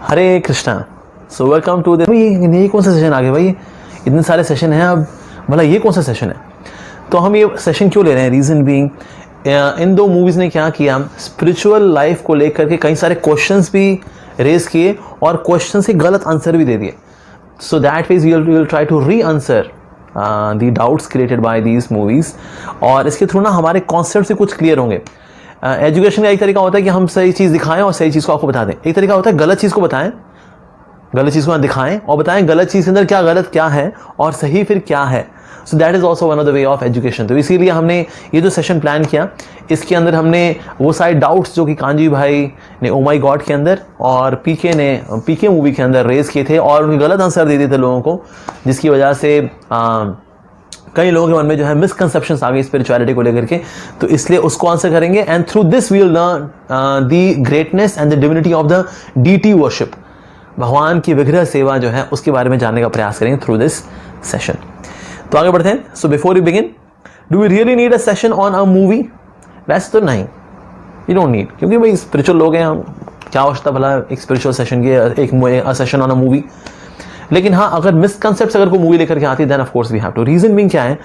Hare Krishna. So welcome to भाई ये कौन सा सेशन आ गया भाई, इतने सारे सेशन हैं अब, भला ये कौन सा सेशन है। तो हम ये सेशन क्यों ले रहे हैं, रीज़न बीइंग इन दो मूवीज़ ने क्या किया, स्पिरिचुअल लाइफ को लेकर के कई सारे क्वेश्चंस भी रेज किए और क्वेश्चन से गलत आंसर भी दे दिए। So that means we will try to re answer the doubts created by these movies, और इसके थ्रू ना हमारे कॉन्सेप्ट से कुछ क्लियर होंगे। एजुकेशन का एक तरीका होता है कि हम सही चीज़ दिखाएं और सही चीज़ को आपको बता दें, एक तरीका होता है गलत चीज़ को बताएं, गलत चीज़ को दिखाएं और बताएं गलत चीज़ के अंदर क्या गलत क्या है और सही फिर क्या है। So that is also one of the way of education. तो इसीलिए हमने ये जो सेशन प्लान किया, इसके अंदर हमने वो सारे डाउट्स जो कि कांजी भाई ने ओ माई गॉड के अंदर और पीके मूवी के अंदर रेज किए थे और उनके गलत आंसर दे दिए थे लोगों को, जिसकी वजह से कई लोगों के मन में जो है मिसकंसेप्शंस आ गई स्पिरिचुअलिटी को लेकर के। तो इसलिए उसको आंसर करेंगे and through this we will learn the greatness and the divinity of the deity worship, भगवान की विग्रह सेवा जो है उसके बारे में जानने का प्रयास करेंगे थ्रू दिस सेशन। तो आगे बढ़ते हैं। So before you begin, do we really need a session on a movie? वैसे तो नहीं, यू डोंट नीड, क्योंकि भाई स्पिरिचुअल लोग हैं हम, क्या आवश्यकता भला एक स्पिरिचुअल सेशन की, एक सेशन ऑन अ मूवी। लेकिन हाँ, अगर मिसकंसेप्ट्स अगर कोई मूवी लेकर के आती है then of course we have to. Reason being क्या है,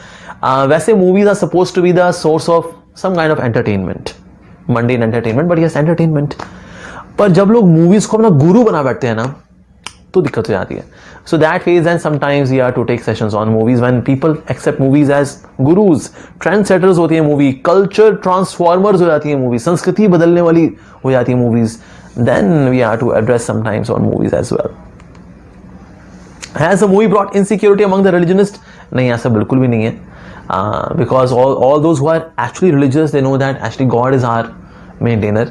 वैसे movies are suppose to be the source of some kind of entertainment, mundane entertainment, but yes entertainment. पर जब लोग मूवीज को अपना गुरु बना बैठते हैं ना, तो दिक्कत हो जाती है। So that means and sometimes we are to take sessions on movies when people accept movies as gurus, trend setters होती है मूवी, कल्चर ट्रांसफॉर्मर्स हो जाती है मूवी, संस्कृति बदलने वाली हो जाती है movies, then we are to address sometimes on movies as well. Has the movie brought insecurity among the religionists? नहीं, ऐसा बिल्कुल भी नहीं है, because all those who are actually religious they know that actually God is our maintainer.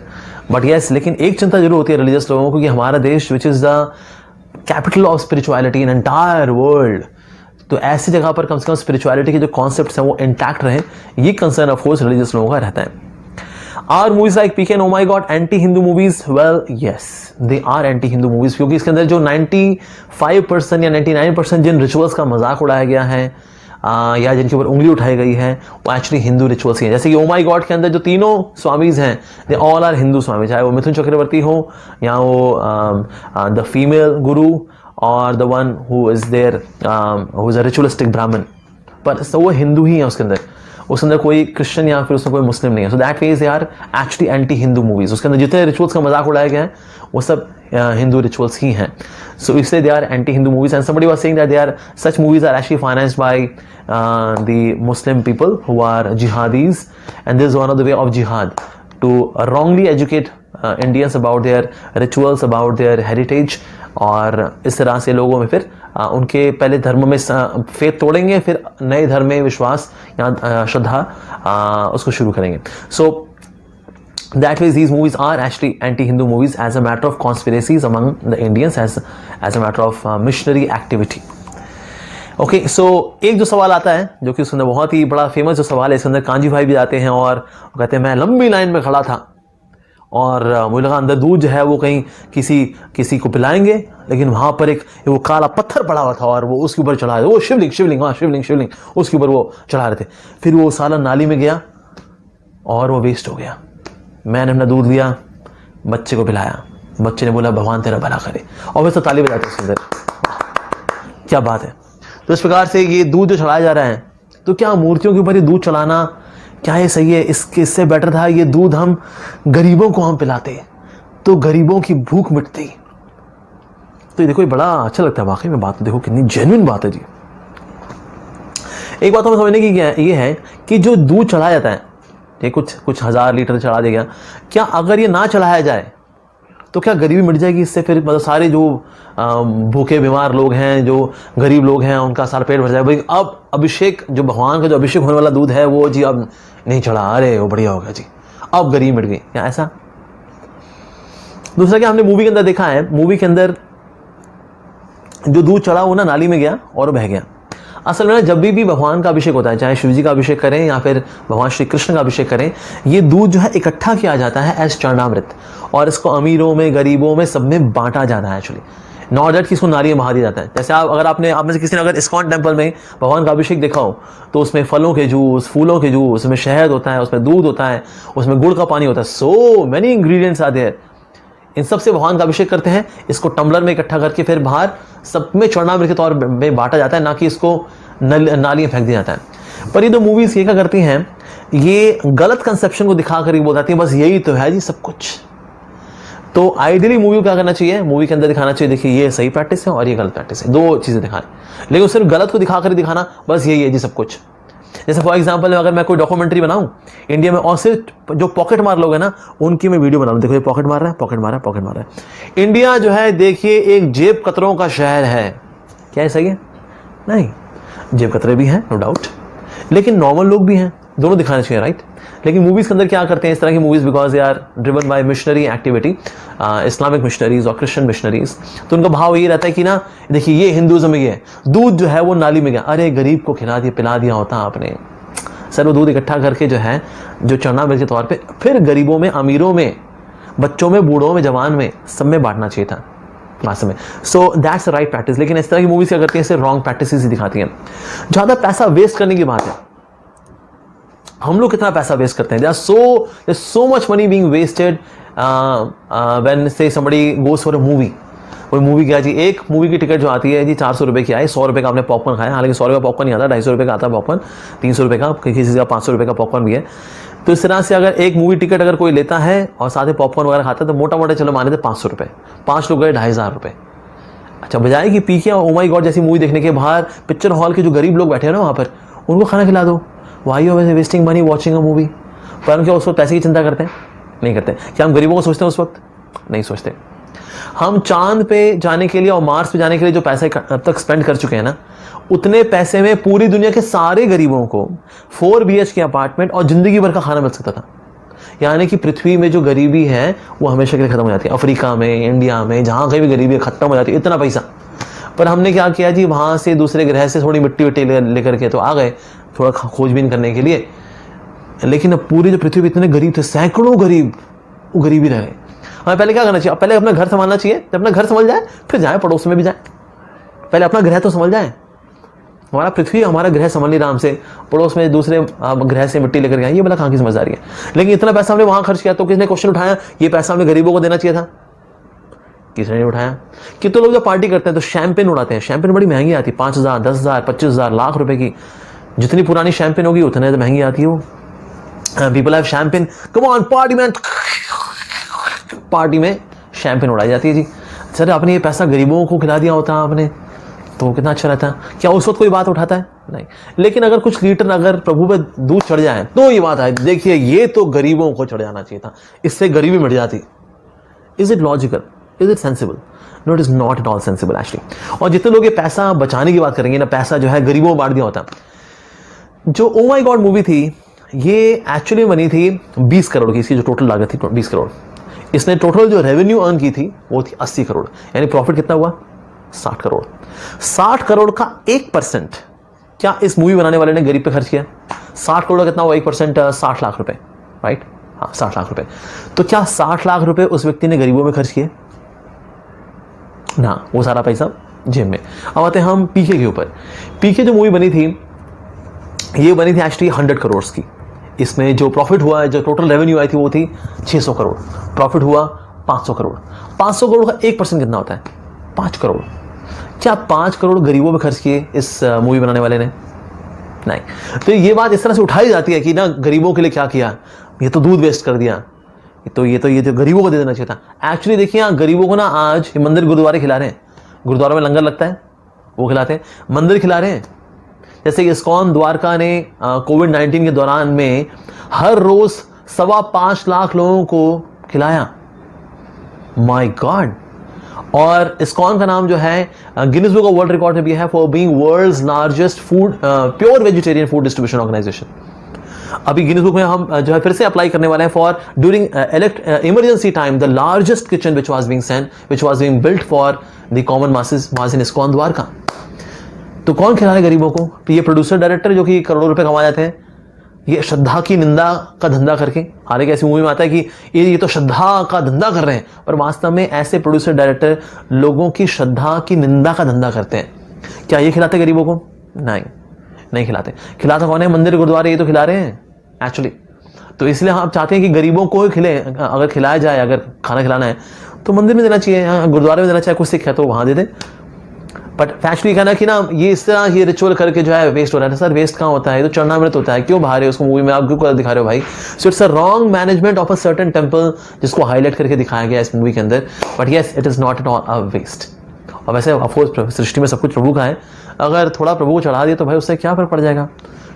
But yes, लेकिन एक चिंता जरूर होती है religious लोगों को कि हमारा देश which is the capital of spirituality in entire world, तो ऐसी जगह पर कम से कम स्पिरिचुअलिटी के जो कॉन्सेप्ट्स हैं वो इंटैक्ट रहे, ये कंसर्न ऑफ कोर्स रिलीजियस लोगों का रहता है। Are movies like PK and Oh My God anti-Hindu movies? Well, yes, they are anti-Hindu movies, क्योंकि इसके अंदर जो 95% या 99% जिन रिचुअल्स का मजाक उड़ाया गया है या जिनके ऊपर उंगली उठाई गई है वो एक्चुअली हिंदू रिचुअल्स ही हैं। जैसे कि ओ माई गॉड के अंदर जो तीनों स्वामीज हैं दे ऑल आर हिंदू स्वामी, चाहे वो मिथुन चक्रवर्ती हो या वो द फीमेल गुरु और the one who is there who is a ritualistic Brahmin, पर वो हिंदू ही है। उसके अंदर कोई क्रिश्चियन या फिर उसमें कोई मुस्लिम नहीं है। So that means they are actually anti Hindu movies. उसके अंदर जितने रिचुअल्स का मजाक उड़ाया गया है वो सब हिंदू रिचुअल्स ही हैं। सो इसलिए they are anti Hindu movies and somebody was saying that they are such movies are actually financed by the Muslim people who are jihadis and this is one of the way of jihad to wrongly educate Indians about their rituals, about their heritage, और इस तरह से लोगों में फिर उनके पहले धर्म में फेथ तोड़ेंगे, फिर नए धर्म में विश्वास या श्रद्धा उसको शुरू करेंगे। सो that means these movies are actually anti-Hindu movies as a matter of conspiracies among the Indians, as a matter of missionary activity. Okay, so एक जो सवाल आता है जो कि उसके अंदर बहुत ही बड़ा फेमस जो सवाल है, इसके अंदर कांजी भाई भी आते हैं और कहते हैं मैं लंबी लाइन में खड़ा था और मुझे लगा अंदर दूध जो है वो कहीं किसी को पिलाएंगे, लेकिन वहां पर एक वो काला पत्थर पड़ा हुआ था और वो उसके ऊपर चढ़ा, वो शिवलिंग हाँ शिवलिंग उसके ऊपर वो चढ़ा रहे थे। फिर वो साला नाली में गया और वो वेस्ट हो गया। मैंने अपना दूध लिया, बच्चे को पिलाया, बच्चे ने बोला भगवान तेरा भला करे, और वैसे ताली बजाते हैं सुंदर, क्या बात है। तो इस प्रकार से ये दूध जो चढ़ाया जा रहा है, तो क्या मूर्तियों के ऊपर ये दूध चढ़ाना क्या ये सही है? इससे बेटर था ये दूध हम गरीबों को हम पिलाते तो गरीबों की भूख मिटती। तो ये देखो, ये बड़ा अच्छा लगता है वाकई में, बात देखो कितनी जेन्युइन बात है जी। एक बात हमें समझने की ये है कि जो दूध चढ़ाया जाता है, ये कुछ हजार लीटर चढ़ा दिया गया, क्या अगर ये ना चढ़ाया जाए तो क्या गरीबी मिट जाएगी इससे? फिर मतलब सारे जो भूखे बीमार लोग हैं, जो गरीब लोग हैं, उनका सारा पेट भर जाएगा। भाई अब अभिषेक, जो भगवान का जो अभिषेक होने वाला दूध है वो जी अब नहीं चढ़ा, अरे वो बढ़िया हो गया जी, अब गरीबी मिट गई, क्या ऐसा? दूसरा क्या हमने मूवी के अंदर देखा है, मूवी के अंदर जो दूध चढ़ा वो ना नाली में गया और बह गया। असल में जब भी भगवान का अभिषेक होता है, चाहे शिव जी का अभिषेक करें या फिर भगवान श्री कृष्ण का अभिषेक करें, ये दूध जो है इकट्ठा किया जाता है एज चरणामृत, और इसको अमीरों में, गरीबों में, सब में बांटा जाता है एक्चुअली, नॉट दैट कि इसको नारी में बहा दिया जाता है। जैसे अगर आपने से किसी ने अगर इस्कॉन टेम्पल में भगवान का अभिषेक देखा हो तो उसमें फलों के जूस, फूलों के जूस, उसमें शहद होता है, उसमें दूध होता है, उसमें गुड़ का पानी होता है, so many ingredients are there. इन सब से भगवान का अभिषेक करते हैं, इसको टम्बलर में इकट्ठा करके फिर बाहर सब में चरणामृत के तौर में बांटा जाता है, ना कि इसको नाली में फेंक दिया जाता है। पर ये दो मूवीज ये क्या करती हैं, ये गलत कंसेप्शन को दिखाकर ही बोल जाती है बस यही तो है जी सब कुछ। तो आइडियली मूवी को क्या करना चाहिए, मूवी के अंदर दिखाना चाहिए देखिए ये सही प्रैक्टिस है और ये गलत प्रैक्टिस है, दो चीजें दिखाएं। लेकिन सिर्फ गलत को दिखाकर ही दिखाना बस यही है जी सब कुछ। जैसे फॉर एग्जांपल अगर मैं कोई डॉक्यूमेंट्री बनाऊं इंडिया में और सिर्फ जो पॉकेट मार लोग हैं ना उनकी मैं वीडियो बना लूं, देखो ये पॉकेट मार रहा है, पॉकेट मार रहा है, पॉकेट मार रहा है। इंडिया जो है देखिए एक जेब कतरों का शहर है, क्या है सही है? नहीं, जेब कतरे भी हैं नो डाउट, लेकिन नॉर्मल लोग भी हैं, दोनों दिखाने चाहिए राइट। लेकिन मूवीज के अंदर क्या करते हैं इस तरह की movies, because they are driven by missionary activity, Islamic missionaries और क्रिश्चियन मिशनरीज, तो उनका भाव ये रहता है कि ना देखिए ये हिंदुइज्म में ये है, दूध जो है वो नाली में गया, अरे गरीब को खिला दिया पिला दिया होता आपने, सर वो दूध इकट्ठा करके जो है जो चरणामृत के तौर पे फिर गरीबों में, अमीरों में, बच्चों में, बूढ़ों में, जवान में, सब में बांटना चाहिए था वास्तव में। So that's right practice. लेकिन इस तरह की मूवीज क्या करती हैं, सिर्फ रॉन्ग प्रैक्टिस ही दिखाती हैं। ज्यादा पैसा वेस्ट करने की बात है, हम लोग कितना पैसा वेस्ट करते हैं, there's so much money being wasted when say somebody goes for a movie। कोई मूवी क्या जी, एक मूवी की टिकट जो आती है जी 400 रुपए की आई, 100 रुपए का आपने पॉपकॉर्न खाया, हालांकि 100 रुपए का पॉपकॉर्न नहीं आता, 250 रुपए का आता है पॉपकॉर्न, 300 रुपए का, किसी का 500 रुपए का पॉपकॉर्न भी है। तो इस तरह से अगर एक मूवी टिकट अगर कोई लेता है और साथ ही पॉपकॉर्न वगैरह खाता है तो मोटा मोटा चलो माने थे 500 रुपए, 5 लोग गए 2500 रुपए। अच्छा, बजाय कि पीके और ओ माय गॉड जैसी मूवी देखने के बाहर पिक्चर हॉल के जो गरीब लोग बैठे हैं ना वहां पर, उनको खाना खिला दो, why you are wasting money watching a movie. पर हम क्या उस वक्त पैसे की चिंता करते हैं? नहीं करते। क्या हम गरीबों को सोचते हैं उस वक्त? नहीं सोचते। हम चांद पे जाने के लिए और मार्स पे जाने के लिए जो पैसे अब तक स्पेंड कर चुके हैं ना, उतने पैसे में पूरी दुनिया के सारे गरीबों को 4 BHK अपार्टमेंट और जिंदगी भर का खाना मिल सकता था। यानी कि पृथ्वी में जो गरीबी है वो हमेशा के लिए खत्म हो जाती है, अफ्रीका में, इंडिया में, जहां कहीं भी गरीबी खत्म हो जाती है, इतना पैसा। पर हमने क्या किया जी, वहां से दूसरे ग्रह से थोड़ी मिट्टी विट्टी लेकर के तो आ गए थोड़ा खोजबीन करने के लिए, लेकिन अब पूरी जो पृथ्वी पे इतने गरीब थे, सैकड़ों गरीब, वो गरीब ही रह गए। हमें पहले क्या करना चाहिए, पहले अपना घर संभालना चाहिए, जब अपना घर संभल जाए फिर जाए पड़ोस में भी जाए, पहले अपना ग्रह तो संभल जाए। हमारा पृथ्वी हमारा ग्रह संभल नहीं रहा, हमसे पड़ोस में दूसरे ग्रह से मिट्टी लेकर गए, ये बोला कहाँ की समझदारी है। लेकिन इतना पैसा हमने वहां खर्च किया तो किसने क्वेश्चन उठाया, ये पैसा हमने गरीबों को देना चाहिए था? किसने नहीं उठाया। कितने लोग जब पार्टी करते हैं तो शैंपेन उड़ाते हैं, शैंपेन बड़ी महंगी आती है, 5000, 10,000, 25,000, लाख रुपए की, जितनी पुरानी शैंपेन होगी उतने तो महंगी आती है वो। People have champagne, come on party man, party में शैंपेन उड़ाई जाती है जी। सर आपने ये पैसा गरीबों को खिला दिया होता आपने तो कितना अच्छा रहता। क्या उस वक्त कोई बात उठाता है? नहीं। लेकिन अगर कुछ लीटर अगर प्रभु पे दूध चढ़ जाए तो ये बात है, देखिए ये तो गरीबों को चढ़ जाना चाहिए था, इससे गरीबी मिट जाती। Is it logical? Is it sensible? No, it is not at all sensible actually. और जितने लोग ये पैसा बचाने की बात करेंगे ना, पैसा जो है गरीबों को बांट दिया होता। जो ओ माय गॉड मूवी थी ये एक्चुअली बनी थी 20 करोड़ की, इसकी जो टोटल लागत थी 20 करोड़। इसने टोटल जो रेवेन्यू अर्न की थी वो थी 80 करोड़, यानी प्रॉफिट कितना हुआ? 60 करोड़। 60 करोड़ का 1% क्या इस मूवी बनाने वाले ने गरीब पे खर्च किया? 60 करोड़ का कितना हुआ? 1% 60 लाख रुपए, राइट? हाँ, 60 लाख रुपए। तो क्या 60 लाख रुपए उस व्यक्ति ने गरीबों में खर्च किए? ना, वो सारा पैसा जेब में। अब आते हैं हम पीके के ऊपर। पीके जो मूवी बनी थी ये बनी थी एक्चुअली 100 करोड़ की। इसमें जो प्रॉफिट हुआ, जो टोटल रेवेन्यू आई थी वो थी 600 करोड़, प्रॉफिट हुआ 500 करोड़। 500 करोड़ का 1% कितना होता है? 5 करोड़। क्या 5 करोड़ गरीबों में खर्च किए इस मूवी बनाने वाले ने? नहीं। तो ये बात इस तरह से उठाई जाती है कि ना गरीबों के लिए क्या किया, ये तो दूध वेस्ट कर दिया, ये तो गरीबों को दे देना चाहिए था। एक्चुअली देखिए गरीबों को ना आज मंदिर गुरुद्वारे खिला रहे हैं, गुरुद्वारा में लंगर लगता है वो खिलाते हैं, मंदिर खिला रहे हैं। जैसे कि इस्कॉन द्वारका ने कोविड-19 के दौरान में हर रोज 5.25 लाख लोगों को खिलाया। My God. और इस्कॉन का नाम जो है Guinness book of world record में भी है for being world's largest food pure vegetarian food distribution organisation. अभी गिनीज बुक में हम जो है फिर से अप्लाई करने वाले हैं for during emergency time the largest kitchen which was being built for the common masses was in ISKCON Dwarka. तो कौन खिला रहे गरीबों को? तो ये प्रोड्यूसर डायरेक्टर जो कि करोड़ों रुपए कमा जाते हैं, ये श्रद्धा की निंदा का धंधा करके। हालांकि ऐसी मूवी में आता है कि ये तो श्रद्धा का धंधा कर रहे हैं, पर वास्तव में ऐसे प्रोड्यूसर डायरेक्टर लोगों की श्रद्धा की निंदा का धंधा करते हैं। क्या ये खिलाते गरीबों को? नहीं, नहीं खिलाते। खिलाता कौन है? मंदिर गुरुद्वारे, ये तो खिला रहे हैं एक्चुअली। तो इसलिए आप चाहते हैं कि गरीबों को ही खिले, अगर खिलाया जाए, अगर खाना खिलाना है तो मंदिर में देना चाहिए, गुरुद्वारे में देना चाहिए, कुछ सिख है तो वहाँ दे दें। बट फैक्चुअली कहना कि ना ये इस तरह ये रिचुअल करके जो है वेस्ट हो रहा है। सर वेस्ट कहाँ होता है, ये तो चरणामृत होता है, क्यों बाहर है उसको मूवी में आप क्यों दिखा रहे हो भाई। So it's a wrong management of a certain temple जिसको हाईलाइट करके दिखाया गया इस मूवी के अंदर। But yes, it is not at all a waste. और वैसे ऑफकोर्स सृष्टि में सब कुछ प्रभु का है, अगर थोड़ा प्रभु को चढ़ा दिया तो भाई उससे क्या फर्क पड़ जाएगा,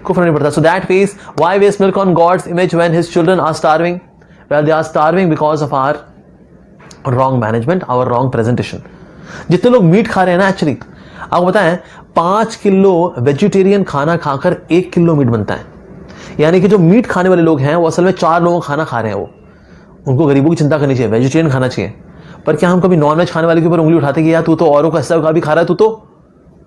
कोई फर्क नहीं पड़ता। So that means why waste milk on God's image when his children are starving? Well they are starving because of our wrong management, our wrong presentation. जितने लोग मीट खा रहे हैं ना, एक्चुअली आपको बताएं 5 किलो वेजिटेरियन खाना खाकर 1 किलो मीट बनता है। यानी कि जो मीट खाने वाले लोग हैं वो असल में 4 लोगों का खाना खा रहे हैं। वो उनको गरीबों की चिंता करनी चाहिए, वेजिटेरियन खाना चाहिए। पर क्या हम कभी नॉनवेज खाने वाले के ऊपर उंगली उठाते कि यार तू तो औरों का हिस्सा का भी खा रहा है, तू तो,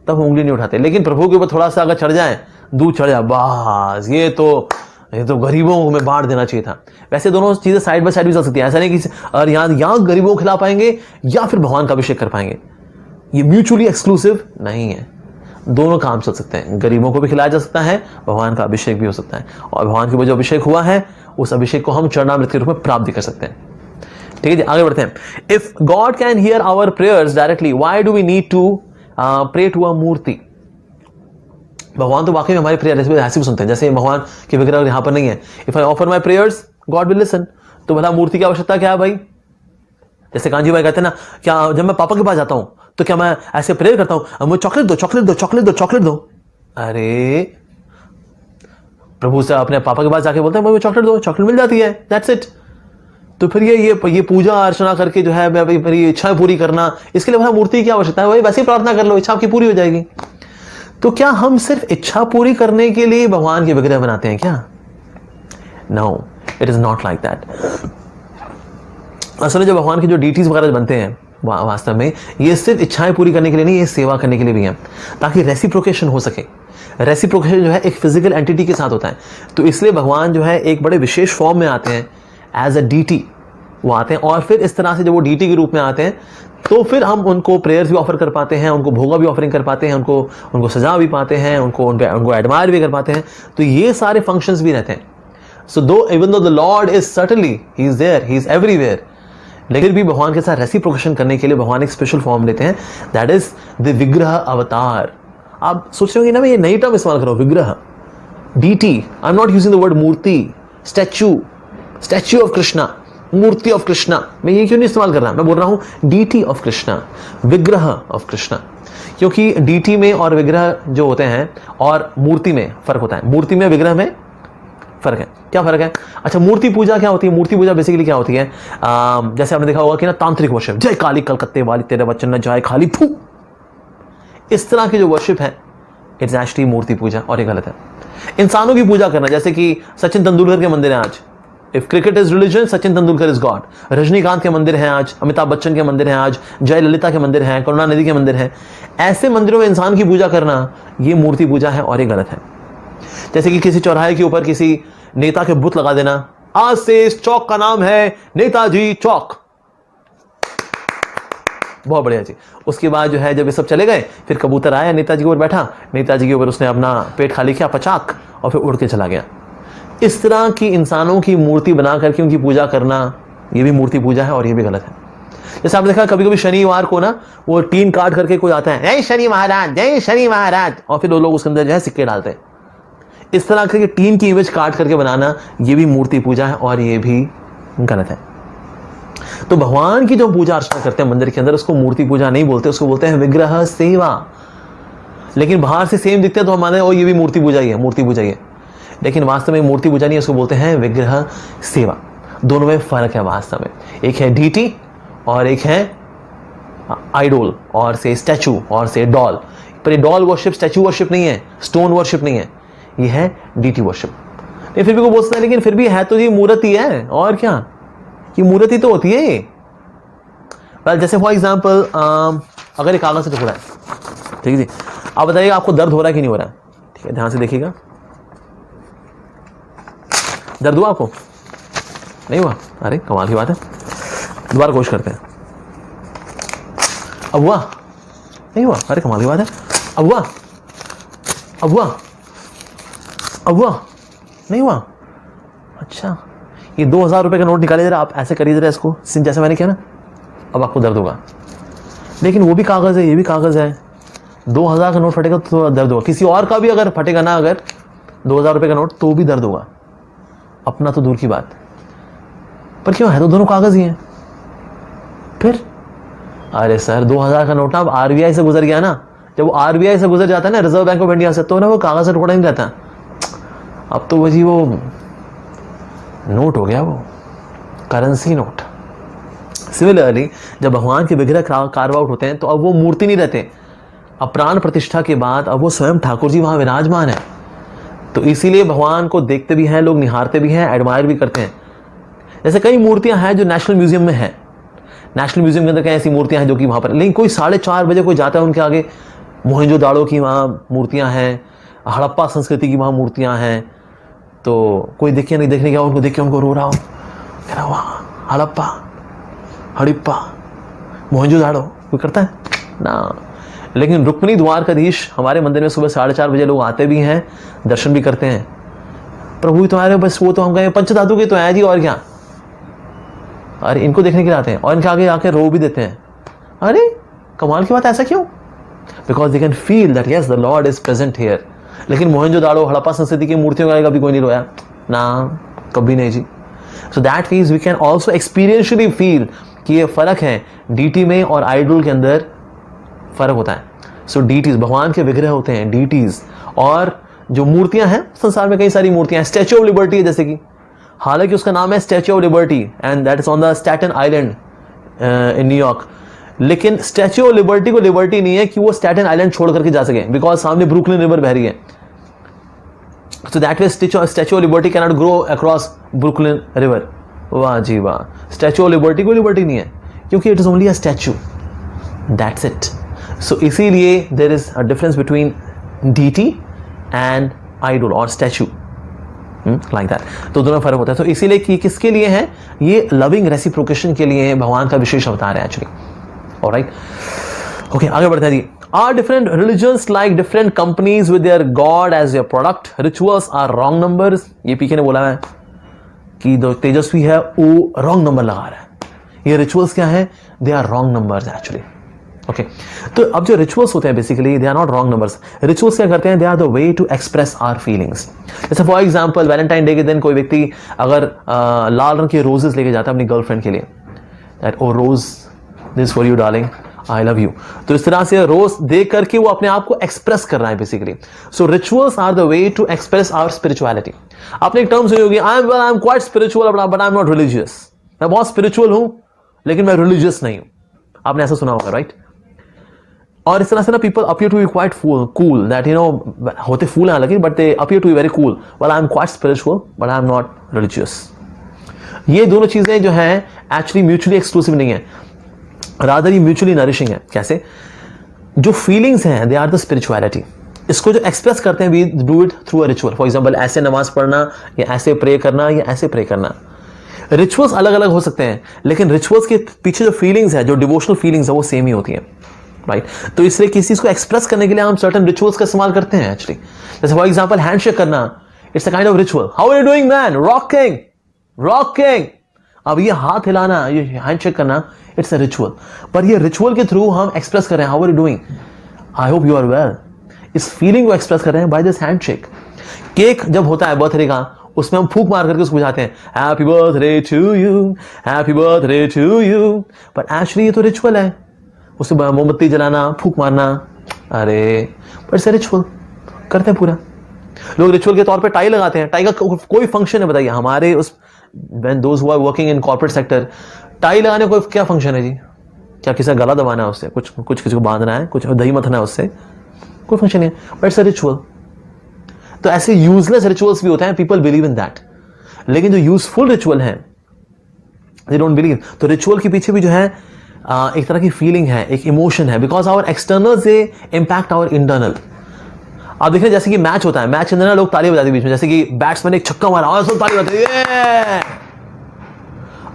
तब उंगली नहीं उठाते। लेकिन प्रभु के ऊपर थोड़ा सा अगर चढ़ जाए, दूध चढ़ जाए, बस ये तो गरीबों को में बांट देना चाहिए था। वैसे दोनों चीजें साइड बाय साइड भी चल सकती है। ऐसा नहीं कि और यहाँ गरीबों को खिला पाएंगे या फिर भगवान का अभिषेक कर पाएंगे, ये म्यूचुअली एक्सक्लूसिव नहीं है। दोनों काम चल सकते हैं, गरीबों को भी खिलाया जा सकता है, भगवान का अभिषेक भी हो सकता है। और भगवान के ऊपर जो अभिषेक हुआ है उस अभिषेक को हम चरणामृत के रूप में प्राप्त भी कर सकते हैं। ठीक है जी, आगे बढ़ते हैं। If God can hear our prayers directly, why do we need to pray to a murti? भगवान तो वाकई में हमारे प्रेयर ऐसे भी सुनते हैं, जैसे भगवान के विग्रह यहां पर नहीं है। If I offer my prayers God will listen, तो भला मूर्ति की आवश्यकता क्या है भाई? जैसे कांजी भाई कहते हैं ना, क्या जब मैं पापा के पास जाता हूं तो क्या मैं ऐसे प्रेयर करता हूं, मुझे चॉकलेट दो, चॉकलेट दो, चॉकलेट दो, चॉकलेट दो? अरे प्रभु से अपने पापा के पास जाके बोलते हैं मुझे चॉकलेट दो, चॉकलेट मिल जाती है, दैट्स इट। तो फिर ये पूजा अर्चना करके जो है मेरी इच्छाएं पूरी करना, इसके लिए वहां मूर्ति की आवश्यकता है? वही वैसे ही प्रार्थना कर लो, इच्छा आपकी पूरी हो जाएगी। तो क्या हम सिर्फ इच्छा पूरी करने के लिए भगवान के विग्रह बनाते हैं क्या? No, it is not like that. असल में जो भगवान के जो डीटीज वगैरह बनते हैं वास्तव में ये सिर्फ इच्छाएं पूरी करने के लिए नहीं, ये सेवा करने के लिए भी है, ताकि रेसिप्रोकेशन हो सके। रेसिप्रोकेशन जो है एक फिजिकल एंटिटी के साथ होता है, तो इसलिए भगवान जो है एक बड़े विशेष फॉर्म में आते हैं एज अ डीटी, वो आते हैं। और फिर इस तरह से जब वो डीटी के रूप में आते हैं तो फिर हम उनको प्रेयर्स भी ऑफर कर पाते हैं, उनको भोगा भी ऑफरिंग कर पाते हैं, उनको सजा भी पाते हैं, उनको एडमायर भी कर पाते हैं। तो ये सारे फंक्शंस भी रहते हैं। सो though even though the Lord is certainly he is there, he is everywhere, लेकिन भी भगवान के साथ रेसिप्रोकेशन करने के लिए भगवान एक स्पेशल फॉर्म लेते हैं, दैट इज द विग्रह अवतार। आप सोच रहे होंगे ना मैं ये नई टर्म इस्तेमाल कर रहा हूं, विग्रह, deity. I am not using the word मूर्ति, स्टैच्यू ऑफ कृष्णा, मूर्ति ऑफ कृष्णा, मैं ये क्यों नहीं इस्तेमाल कर रहा, मैं बोल रहा हूं डीटी ऑफ कृष्णा, विग्रह ऑफ कृष्णा। क्योंकि डीटी में और विग्रह जो होते हैं और मूर्ति में फर्क होता है, मूर्ति में विग्रह में फर्क है। क्या फर्क है? अच्छा, मूर्ति पूजा क्या होती है? मूर्ति पूजा बेसिकली क्या होती है? जैसे आपने देखा होगा कि ना तांत्रिक वर्शिप, जय काली कलकत्ते वाली तेरे वचन न जाए खाली फू, इस तरह की जो वर्शिप है इट्स एक्चुअली मूर्ति पूजा, और ये गलत है। इंसानों की पूजा करना, जैसे कि सचिन तेंदुलकर के मंदिर हैं आज, if cricket is religion Sachin Tendulkar is God. Rajinikanth के मंदिर हैं आज, अमिताभ बच्चन के मंदिर हैं आज, जयललिता के मंदिर हैं, करुणानिधि के मंदिर हैं। ऐसे मंदिरों में इंसान की पूजा करना ये मूर्ति पूजा है और ये गलत है। जैसे कि किसी चौराहे के ऊपर किसी नेता के बुत लगा देना, आज से इस चौक का नाम है नेताजी चौक, बहुत बढ़िया जी। उसके बाद जो है जब ये सब चले गए, फिर कबूतर आया नेताजी के ऊपर बैठा, नेताजी के ऊपर उसने अपना पेट खाली किया पचाक और फिर उड़ के चला गया। इस तरह की इंसानों की मूर्ति बना करके उनकी पूजा करना ये भी मूर्ति पूजा है और ये भी गलत है। जैसे आपने देखा कभी कभी शनिवार को ना वो टीन काट करके कोई आता है, जय शनि महाराज, जय शनि महाराज, और फिर वो लोग उसके अंदर जो है सिक्के डालते हैं। इस तरह के टीन की इमेज काट करके बनाना ये भी मूर्ति पूजा है और ये भी गलत है। तो भगवान की जो पूजा अर्चना करते हैं मंदिर के अंदर उसको मूर्ति पूजा नहीं बोलते, उसको बोलते हैं विग्रह सेवा। लेकिन बाहर से सेम दिखते हैं तो हम मानते हैं ओ ये भी मूर्ति पूजा ही है, मूर्ति पूजा ही है, लेकिन वास्तव में मूर्ति पूजा नहीं है, उसको बोलते हैं विग्रह सेवा। दोनों में फर्क है वास्तव में, एक है डीटी और एक है आइडोल और से स्टैचू और से डॉल। पर ये डॉल वर्शिप स्टैचू वर्शिप नहीं है, स्टोन वर्शिप नहीं है, ये है डीटी वर्शिप। नहीं फिर भी को बोलते हैं लेकिन फिर भी है तो ये मूर्ति है, और क्या, ये मूर्ति तो होती है। well, जैसे फॉर एग्जाम्पल अगर एक कागज से टुकड़ा है, ठीक है जी, आप बताइएगा आपको दर्द हो रहा है कि नहीं हो रहा है? ठीक है, ध्यान से देखिएगा, दर्द हुआ आपको? नहीं हुआ? अरे कमाल की बात है, दोबारा कोशिश करते हैं। अब हुआ? नहीं हुआ? अरे कमाल की बात है, अब हुआ? अब हुआ? अब हुआ? नहीं हुआ? अच्छा, ये 2000 रुपये का नोट निकाले जरा, आप ऐसे करिए जरा इसको, जैसे मैंने किया ना, अब आपको दर्द होगा। लेकिन वो भी कागज़ है, ये भी कागज़ है, 2000 का नोट फटेगा तो दर्द होगा। किसी और का भी अगर फटेगा ना, अगर 2000 रुपये का नोट, तो भी दर्द होगा, अपना तो दूर की बात। पर क्यों है, तो दोनों कागज़ ही हैं। फिर अरे सर 2000 का नोट ना अब आरबीआई से गुजर गया ना, जब वो आरबीआई से गुजर जाता है ना, रिजर्व बैंक ऑफ इंडिया से, तो ना वो कागज़ का टुकड़ा नहीं रहता, अब तो वो जी वो नोट हो गया, वो करेंसी नोट। सिमिलरली जब भगवान के विग्रह कार्व आउट होते हैं तो अब वो मूर्ति नहीं रहते, अब प्राण प्रतिष्ठा के बाद अब वो स्वयं ठाकुर जी वहाँ विराजमान है। तो इसीलिए भगवान को देखते भी हैं लोग, निहारते भी हैं, एडमायर भी करते हैं। जैसे कई मूर्तियां हैं जो नेशनल म्यूजियम में हैं, नेशनल म्यूजियम के अंदर कई ऐसी मूर्तियां हैं जो कि वहाँ पर, लेकिन कोई 4:30 बजे कोई जाता है उनके आगे, मोहनजोदाड़ो की वहाँ मूर्तियाँ हैं, हड़प्पा संस्कृति की वहाँ मूर्तियाँ हैं, तो कोई देखे नहीं, देखने गया उनको देख के उनको रो रहा हो, कह रहा वहाँ हड़प्पा हड़प्पा मोहनजोदाड़ो, कोई करता है ना। लेकिन रुक्मिणी द्वारकाधीश हमारे मंदिर में सुबह 4:30 बजे लोग आते भी हैं, दर्शन भी करते हैं। प्रभु तो आ रहे, बस वो तो हम कहें पंचधातु के तो आए जी, और क्या, अरे इनको देखने के लिए आते हैं, और इनके आगे आके रो भी देते हैं। अरे कमाल की बात, ऐसा क्यों? Because they can feel that yes the Lord is present here. लेकिन मोहनजोदाड़ो हड़प्पा संस्कृति की मूर्तियों का कभी कोई नहीं रोया ना, कभी नहीं जी। So that means we can also experientially feel कि ये फर्क है डीटी में और आइडल के अंदर फर्क होता है। सो डीटीज भगवान के विग्रह होते हैं, डीटीज, और जो मूर्तियां हैं संसार में कई सारी मूर्तियां हैं। स्टैच्यू ऑफ लिबर्टी है जैसे कि, हालांकि उसका नाम है statue of liberty and that is on the Staten island in New York, लेकिन स्टैच्यू ऑफ लिबर्टी को लिबर्टी नहीं है कि वो स्टैटन आइलैंड छोड़ करके जा सके, बिकॉज सामने ब्रुकलिन रिवर बह रही है। So that way Statue of Liberty can not grow across Brooklyn river. वाह जी वाह, स्टैच्यू ऑफ लिबर्टी को लिबर्टी नहीं है क्योंकि it is only a statue, that's it. So इसीलिए there is a difference between deity and idol और statue, like that, तो दोनों फर्क होता है। तो इसीलिए कि किसके लिए है ये, लविंग रेसिप्रोकेशन के लिए भगवान का विशेष अवतार है एक्चुअली। ऑलराइट, ओके, आगे बढ़ते हैं जी। Are different religions like different companies with their God as their product? Rituals are wrong numbers. ये पीके ने बोला है कि जो तेजस्वी है वो रॉन्ग नंबर लगा रहा है। ये रिचुअल्स क्या है? They are wrong numbers actually. Okay, तो अब जो रिचुअल्स होते हैं basically they are not wrong numbers. Rituals क्या करते हैं? They are the way to express our feelings. जैसे फॉर एग्जांपल वैलेंटाइन डे के दिन कोई व्यक्ति अगर लाल रंग के रोजेस लेके जाता है अपनी गर्लफ्रेंड के लिए, that oh rose this for you darling, I love you, तो इस तरह से रोज दे करके वो अपने आप को एक्सप्रेस कर रहा है basically. So rituals are the way to express our spirituality. आपने एक टर्म सुनी होगी, I am quite spiritual but I am not religious. मैं बहुत स्पिरिचुअल हूं लेकिन मैं रिलीजियस नहीं हूं। आपने ऐसा सुना होगा, राइट? और इस तरह से ना people appear to be quite cool, that you know, होते फूल हैं लेकिन but they appear to be very cool, well I am quite spiritual but I am not religious. ये दोनों चीजें जो हैं एक्चुअली म्यूचुअली एक्सक्लूसिव नहीं है, रादर ये म्यूचुअली नरिशिंग है। कैसे? जो फीलिंग्स हैं दे आर द स्पिरिचुअलिटी। इसको जो एक्सप्रेस करते हैं we do it through a ritual. For example ऐसे नमाज पढ़ना या ऐसे प्रे करना या ऐसे प्रे करना। रिचुअल्स अलग अलग हो सकते हैं लेकिन रिचुअल्स के पीछे जो फीलिंग्स है, जो डिवोशनल फीलिंग्स है, वो सेम ही होती है, राइट? तो इसलिए किसी चीज को एक्सप्रेस करने के लिए हम सर्टेन रिचुअल्स का इस्तेमाल करते हैं एक्चुअली। जैसे फॉर एग्जांपल हैंडशेक करना, it's a kind of ritual. How are you doing man? Rocking rocking. अब ये हाथ हिलाना, ये हैंडशेक करना, इट्स अ रिचुअल। पर ये रिचुअल के थ्रू हम एक्सप्रेस कर रहे हैं, how are you doing, I hope you are well. इस फीलिंग को एक्सप्रेस कर रहे हैं बाय दिस हैंडशेक। केक जब होता है बर्थडे का, उसमें हम फूंक मार करके उसको बुझाते हैं, happy birthday to you, happy birthday to you. पर एक्चुअली ये तो रिचुअल है, उससे मोमबत्ती जलाना, फूंक मारना, अरे पर इट्स अ रिचुअल, करते हैं पूरा। लोग रिचुअल के तौर पे टाई लगाते हैं। टाई का कोई फंक्शन है बताइए हमारे उस when those who are working in corporate sector, tie लगाने को क्या फंक्शन है जी? क्या किसी का गला दबाना है उससे, कुछ किसी को बांधना है, कुछ दही मथना है उससे, कोई फंक्शन नहीं है, बट इट्स अ रिचुअल। तो ऐसे यूजलेस रिचुअल्स भी होते हैं, पीपल बिलीव इन दैट। लेकिन जो यूजफुल रिचुअल है दे डोंट बिलीव। तो रिचुअल के पीछे भी जो है एक तरह की फीलिंग है, एक इमोशन है, बिकॉज आवर एक्सटर्नल से इम्पैक्ट आवर इंटरनल। आप देखें जैसे कि मैच होता है, मैच के अंदर लोग ताली बजाते हैं बीच में, जैसे कि बैट्समैन एक छक्का मारा और सब ताली बजाते हैं।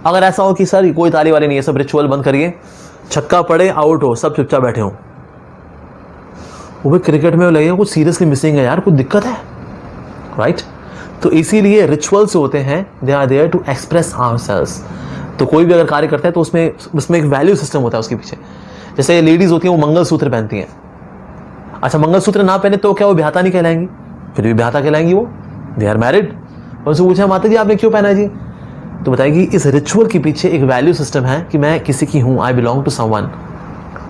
अगर ऐसा हो कि सर कोई ताली वाली नहीं है, सब रिचुअल बंद करिए, छक्का पड़े आउट हो, सब चुपचाप बैठे हो, वो भी क्रिकेट में लगेगा कुछ सीरियसली मिसिंग है यार, कुछ दिक्कत है, राइट? तो इसीलिए रिचुअल्स होते हैं, they are there to express ourselves. तो कोई भी अगर कार्य करता है तो उसमें एक वैल्यू सिस्टम होता है उसके पीछे। जैसे लेडीज होती हैं वो मंगलसूत्र पहनती हैं, अच्छा मंगलसूत्र ना पहने तो क्या वो ब्याहता नहीं कहलाएंगी? फिर भी ब्याहता कहलाएंगी, वो दे आर मैरिड। उनसे पूछा माता जी आपने क्यों पहना जी? तो बताएगी इस रिचुअल के पीछे एक वैल्यू सिस्टम है कि मैं किसी की हूं, I belong to someone,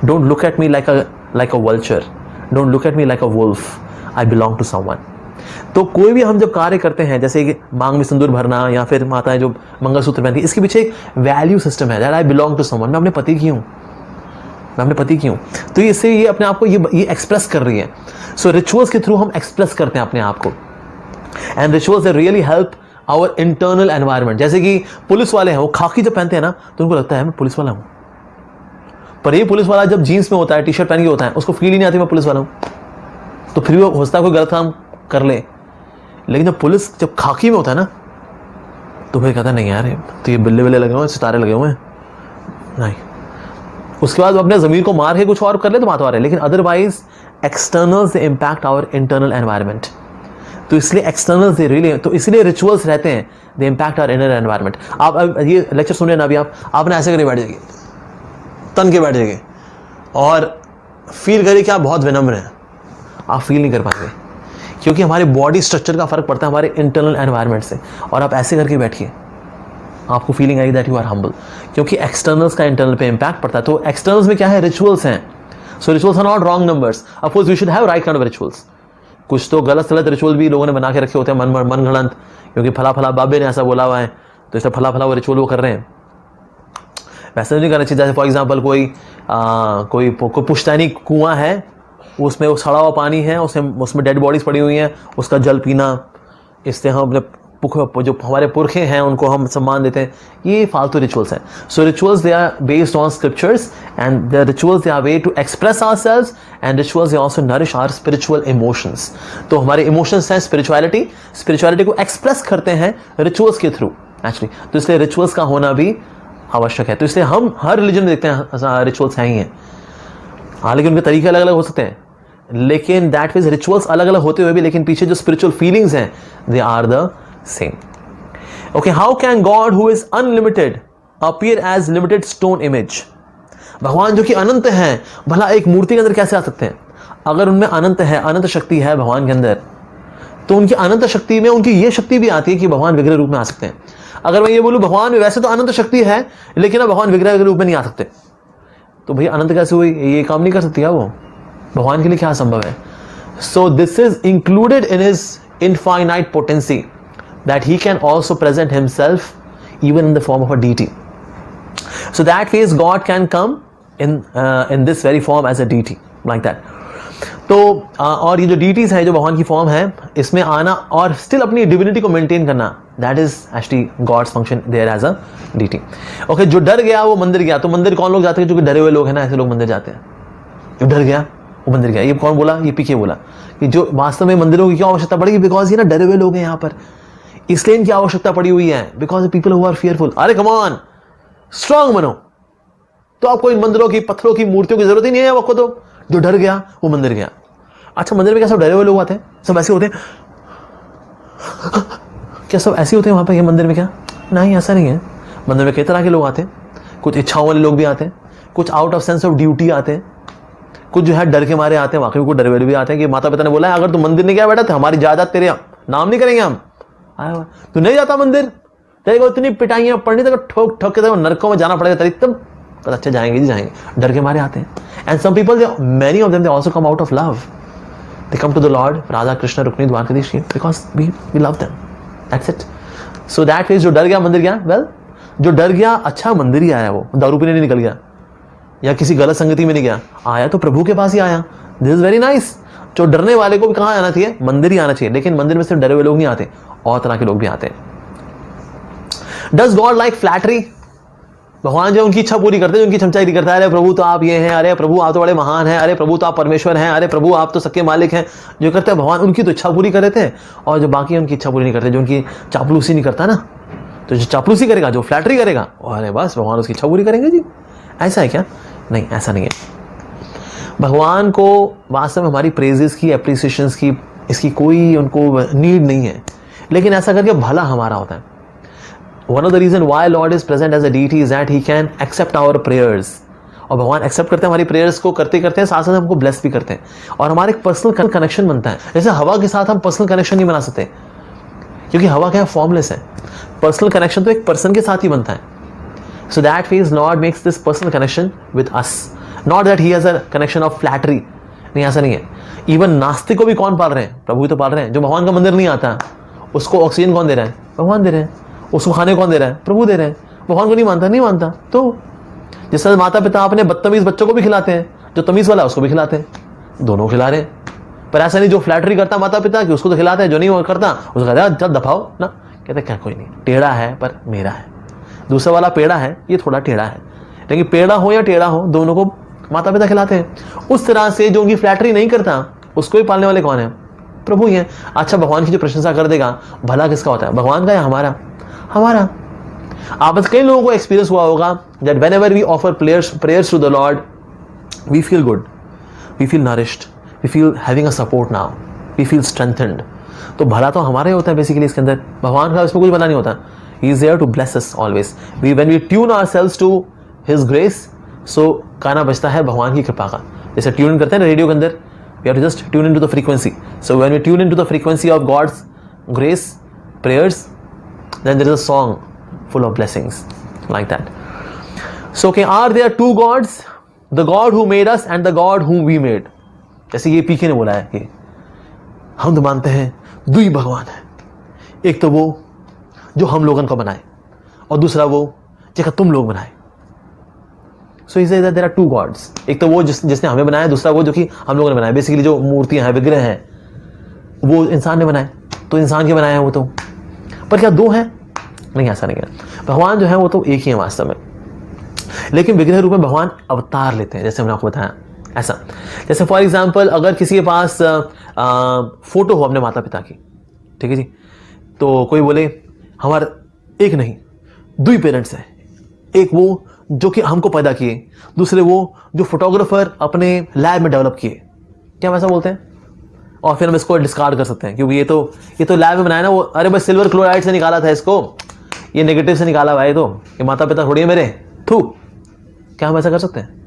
don't look at me like a vulture, don't look at me like a wolf, I belong to someone. तो कोई भी हम जब कार्य करते हैं, जैसे मांग में सिंदूर भरना या फिर माताएं जो मंगलसूत्र पहनती है, इसके पीछे एक वैल्यू सिस्टम है, that I belong to someone, मैं अपने पति की हूं, मैं अपने पति की हूं। तो इससे ये अपने आप को ये एक्सप्रेस कर रही है। सो रिचुअल्स के थ्रू हम एक्सप्रेस करते हैं अपने आप को, and rituals really help our internal environment. जैसे कि पुलिस वाले हैं, वो खाकी जब पहनते हैं ना तो उनको लगता है मैं पुलिस वाला हूं, पर ये पुलिस वाला जब जीन्स में होता है, टी शर्ट पहन के होता है, उसको फील ही नहीं आती मैं पुलिस वाला हूं। तो फिर वो होता है कोई गलत काम कर ले, लेकिन जब खाकी में होता है ना तो फिर कहता है नहीं यार तो ये बिल्ले बिल्ले लगे हुए हैं, सितारे लगे हुए हैं, नहीं। उसके बाद वो अपने ज़मीर को मार के कुछ और कर ले तो बात आ रही है, लेकिन अदरवाइज एक्सटर्नल से इम्पैक्ट आवर इंटरनल एनवायरनमेंट। तो इसलिए एक्सटर्नल से रियली, तो इसलिए रिचुअल्स रहते हैं, दे इम्पैक्ट आवर इनर एनवायरनमेंट। आप ये लेक्चर सुन रहे हैं ना अभी, आपने ऐसे करके बैठ जाइए, तन के बैठ जाइए और फील करिए कि आप बहुत विनम्र हैं। आप फील नहीं कर पाएंगे क्योंकि हमारे बॉडी स्ट्रक्चर का फर्क पड़ता है हमारे इंटरनल एनवायरनमेंट से। और आप ऐसे करके बैठिए, आपको फीलिंग आएगी दैट यू आर हम्बल, क्योंकि एक्सटर्नल्स का इंटरनल पे इम्पैक्ट पड़ता है। तो एक्सटर्नल्स में क्या है? रिचुअल्स हैं। So rituals are not wrong numbers, of course we should have right kind of rituals. कुछ तो गलत रिचुअल भी लोगों ने बना के रखे होते हैं मन गढ़ंत, क्योंकि फला फला बाबे ने ऐसा बोला हुआ है तो इसलिए फला फला वो रिचुअल वो कर रहे हैं। वैसे नहीं करना चाहिए। जैसे फॉर एग्जाम्पल कोई पुश्तैनी कुआं है, उसमें वो सड़ा हुआ पानी है, उसमें डेड बॉडीज पड़ी हुई हैं, उसका जल पीना, इससे हम अपने जो हमारे पुरखे हैं उनको हम सम्मान देते हैं, ये फालतू रिचुअल्स हैं। So rituals they are based on scriptures and the rituals they are way to express ourselves and rituals they also nourish our spiritual emotions. तो हमारे इमोशंस हैं स्पिरिचुअलिटी को एक्सप्रेस करते हैं रिचुअल्स के थ्रू एक्चुअली। तो इसलिए रिचुअल्स का होना भी आवश्यक है। तो इसलिए हम हर रिलीजन में देखते हैं रिचुअल्स हैं ही हैं, हाँ, लेकिन उनके तरीके अलग अलग हो सकते हैं, लेकिन दैट मीन्स रिचुअल्स अलग अलग होते हुए भी लेकिन पीछे जो स्पिरिचुअल फीलिंग्स हैं they are the same. Okay, how can God who is unlimited appear as limited stone image? भगवान जो कि अनंत हैं, भला एक मूर्ति के अंदर कैसे आ सकते हैं? अगर उनमें अनंत है, अनंत शक्ति है भगवान के अंदर, तो उनकी अनंत शक्ति में उनकी ये शक्ति भी आती है कि भगवान विग्रह रूप में आ सकते हैं। अगर मैं ये बोलूं भगवान में वैसे तो अनंत शक्ति है लेकिन अब भगवान विग्रह के रूप में नहीं आ सकते, तो भैया अनंत कैसे हुई? ये काम नहीं कर सकती है वो, भगवान के लिए क्या संभव है? So this is included in his infinite potency that he can also present himself even in the form of a deity. So that means God can come in this very form as a deity like that. तो और ये जो deities है, जो भगवान की form है, इसमें आना और स्टिल अपनी डिविनिटी को मेंटेन करना, that is actually God's function there as a deity. Okay, जो डर गया वो मंदिर गया। तो मंदिर कौन लोग जाते हैं? जो कि डरे हुए लोग हैं ना, ऐसे लोग मंदिर जाते हैं। जो डर गया वो मंदिर गया। ये कौन बोला? ये पीके बोला कि जो वास्तव में मंदिरों की क्यों आवश्यकता पड़ेगी? बिकॉज ये ना डरे हुए लोग हैं यहाँ पर, इसलिए इनकी आवश्यकता पड़ी हुई है, because people who are fearful. अरे कम ऑन, स्ट्रांग बनो। तो आपको इन मंदिरों की, पत्थरों की, मूर्तियों की जरूरत ही नहीं है आपको। तो जो डर गया वो मंदिर गया। अच्छा, मंदिर में क्या सब डरे हुए लोग आते हैं? सब ऐसे होते हैं क्या? सब ऐसे होते हैं वहां पर ये मंदिर में? क्या नहीं, ऐसा नहीं है। मंदिर में कई तरह के लोग आते हैं। कुछ इच्छाओं वाले लोग भी आते हैं, कुछ out of sense of duty आते हैं, कुछ जो है डर के मारे आते हैं। वाकई कुछ डरे हुए भी आते हैं कि माता पिता ने बोला है अगर तू मंदिर नहीं गया बेटा तो हमारी जायदाद तेरे नाम नहीं करेंगे हम। तू नहीं जाता मंदिर, तेरे को इतनी पिटाइयां पड़नी, तेरे को ठोक ठोक के तेरे को नरकों में जाना पड़ेगा, तेरे एकदम अच्छा जाएंगे जी जाएंगे, डर के मारे आते हैं। And some people, many of them, they also come out of love. They come to the Lord, Radha, Krishna, Rukmini, Dwarkadhish, because we love them. That's it. So that means जो डर गया मंदिर गया। Well, जो डर गया अच्छा मंदिर ही आया, वो दारू पीने नहीं निकल गया या किसी गलत संगति में नहीं गया, आया तो प्रभु के पास ही आया। This is very nice. जो डरने वाले को भी कहाँ आना चाहिए? मंदिर ही आना चाहिए। लेकिन मंदिर में सिर्फ डरे हुए लोग नहीं आते, और तरह के लोग भी आते हैं। Does God like flattery? भगवान जो उनकी इच्छा पूरी करते हैं, उनकी चमचागिरी करता है, अरे प्रभु तो आप ये हैं, अरे प्रभु आप तो बड़े महान हैं, अरे प्रभु तो आप परमेश्वर हैं, अरे प्रभु आप तो सबके मालिक हैं। जो करते हैं भगवान उनकी तो इच्छा पूरी कर देते हैं, और जो बाकी उनकी इच्छा पूरी नहीं करते, जो उनकी चापलूसी नहीं करता ना, तो जो चापलूसी करेगा, जो फ्लैटरी करेगा, अरे बस भगवान उसकी इच्छा पूरी करेंगे जी। ऐसा है क्या? नहीं, ऐसा नहीं है। भगवान को वास्तव में हमारी प्रेजेस की, एप्रिसिएशंस की, इसकी कोई उनको नीड नहीं है। लेकिन ऐसा करके भला हमारा होता है। One of the reason why Lord is present as a deity is that he can accept our prayers, और भगवान एक्सेप्ट करते हैं हमारी प्रेयर्स को, करते करते हैं साथ साथ हमको ब्लेस भी करते हैं, और हमारा एक पर्सनल कनेक्शन बनता है। जैसे हवा के साथ हम पर्सनल कनेक्शन नहीं बना सकते, क्योंकि हवा क्या है, फॉर्मलेस है। पर्सनल कनेक्शन तो एक पर्सन के साथ ही बनता है। So that means Lord makes this personal connection with us, not that he has a connection of flattery. नहीं, ऐसा नहीं है। इवन नास्तिक को भी कौन पाल रहे हैं? प्रभु ही तो पाल रहे हैं। जो भगवान का मंदिर नहीं आता, उसको ऑक्सीजन कौन दे रहा है? भगवान दे रहे हैं। उसको खाने कौन दे रहा है? प्रभु दे रहे हैं। भगवान को नहीं मानता, नहीं मानता। तो जिस तरह माता पिता अपने बदतमीज बच्चों को भी खिलाते हैं, जो तमीज वाला है उसको भी खिलाते हैं, दोनों खिला रहे हैं। पर ऐसा नहीं जो फ्लैटरी करता माता पिता की उसको तो खिलाते हैं, जो नहीं करता उसको कहते हैं चल दफाओ ना। कहते क्या कोई नहीं, टेढ़ा है पर मेरा है। दूसरा वाला पेड़ा है, ये थोड़ा टेढ़ा है, लेकिन पेड़ा हो या टेढ़ा हो दोनों को माता पिता खिलाते हैं। उस तरह से जो उनकी फ्लैटरी नहीं करता उसको भी पालने वाले कौन है? प्रभु ही है। अच्छा, भगवान की जो प्रशंसा कर देगा, भला किसका होता है? भगवान का या हमारा? हमारा। आप कई लोगों को एक्सपीरियंस हुआ होगा that whenever we offer prayers to the Lord, we feel good, we feel nourished, we feel having a support now, we feel strengthened. तो भला तो हमारा ही होता है बेसिकली इसके अंदर, भगवान का इसमें कुछ भला नहीं होता। He is there to bless us always. When we tune ourselves to His grace, so गाना बजता है भगवान की कृपा का। जैसे ट्यून करते हैं ना रेडियो के अंदर, we have to just tune into the frequency. So when we tune into the frequency of God's grace, prayers, then there is a song full of blessings like that. So okay, are there two gods? The God who made us and the God whom we made. जैसे ये पीके ने बोला है कि हम तो मानते हैं दो ही भगवान है, एक तो वो जो हम लोगन को बनाए और दूसरा वो जिसका तुम लोग बनाए। So he says that there are two gods. एक तो वो जिसने हमें बनाया, दूसरा वो जो कि हम लोगों ने बनाया। बेसिकली जो मूर्तियां हैं, विग्रह हैं, वो इंसान ने बनाए, तो इंसान के बनाए हैं वो तो। पर क्या दो हैं? नहीं, ऐसा नहीं है। भगवान जो है वो तो एक ही है वास्तव में, लेकिन विग्रह रूप में भगवान अवतार लेते हैं, जैसे मैंने आपको बताया। ऐसा जैसे फॉर एग्जाम्पल अगर किसी के पास फोटो हो अपने माता पिता की, ठीक है जी, तो कोई बोले हमारे एक नहीं दो ही पेरेंट्स हैं, एक वो जो कि हमको पैदा किए, दूसरे वो जो फोटोग्राफर अपने लैब में डेवलप किए। क्या हम ऐसा बोलते हैं? और फिर हम इसको डिस्कार्ड कर सकते हैं क्योंकि ये तो लैब में बनाया ना वो। अरे भाई सिल्वर क्लोराइड से निकाला था इसको, ये नेगेटिव से निकाला भाई, तो ये माता पिता थोड़ी है मेरे, थू। क्या हम ऐसा कर सकते हैं?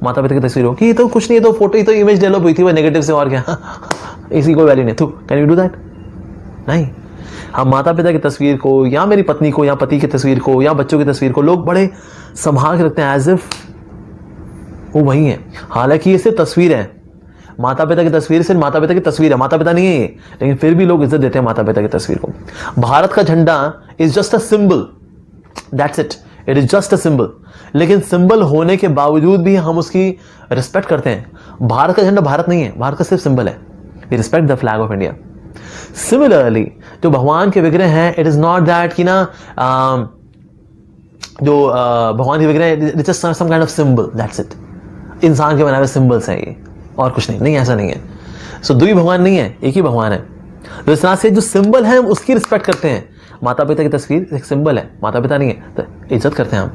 माता पिता की तस्वीर हो कि ये तो कुछ नहीं है, तो फोटो ही तो इमेज डेवलप हुई थी वो नेगेटिव से, और क्या इसी कोई वैल्यू नहीं, थू। Can you do that? नहीं। हम माता पिता की तस्वीर को या मेरी पत्नी को या पति की तस्वीर को या बच्चों की तस्वीर को लोग बड़े संभाल के रखते हैं एज इफ वो वही है। हालांकि ये सिर्फ तस्वीर है, माता पिता की तस्वीर सिर्फ माता पिता की तस्वीर है, माता पिता नहीं है ये, लेकिन फिर भी लोग इज्जत देते हैं माता पिता की तस्वीर को। भारत का झंडा is just a symbol, that's it, it is just a symbol. लेकिन सिंबल होने के बावजूद भी हम उसकी रिस्पेक्ट करते हैं। भारत का झंडा भारत नहीं है, भारत का सिर्फ सिंबल है। We respect the flag of India. Similarly जो भगवान के विग्रह हैं, इट इज नॉट दैट कि ना जो भगवान के विग्रह it is some kind of symbol, that's it. इंसान के बनाए हुए सिंबल्स हैं ये, और कुछ नहीं। नहीं, ऐसा नहीं है। सो दो ही भगवान नहीं है, एक ही भगवान है। तो इस तरह से जो सिंबल है हम उसकी रिस्पेक्ट करते हैं। माता पिता की तस्वीर एक सिंबल है, माता पिता नहीं है, तो इज्जत करते हैं हम।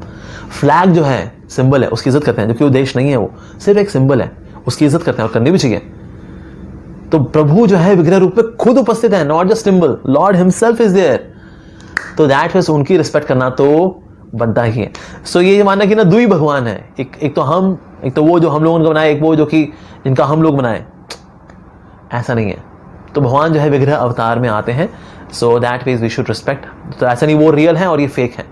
फ्लैग जो है सिंबल है, उसकी इज्जत करते हैं, जो कि वो देश नहीं है, वो सिर्फ एक सिंबल है, उसकी इज्जत करते हैं और करनी भी चाहिए। तो प्रभु जो है विग्रह रूप में खुद उपस्थित है, not just symbol, Lord himself is there. तो दैट मींस उनकी रिस्पेक्ट करना तो बनता ही है। सो ये मानना कि ना दो ही भगवान है, एक तो हम, एक तो वो जो हम लोगों ने बनाए, एक वो जो कि जिनका हम लोग बनाए, ऐसा नहीं है। तो भगवान जो है विग्रह अवतार में आते हैं, so that means we should respect. तो ऐसा नहीं वो रियल है और ये फेक है,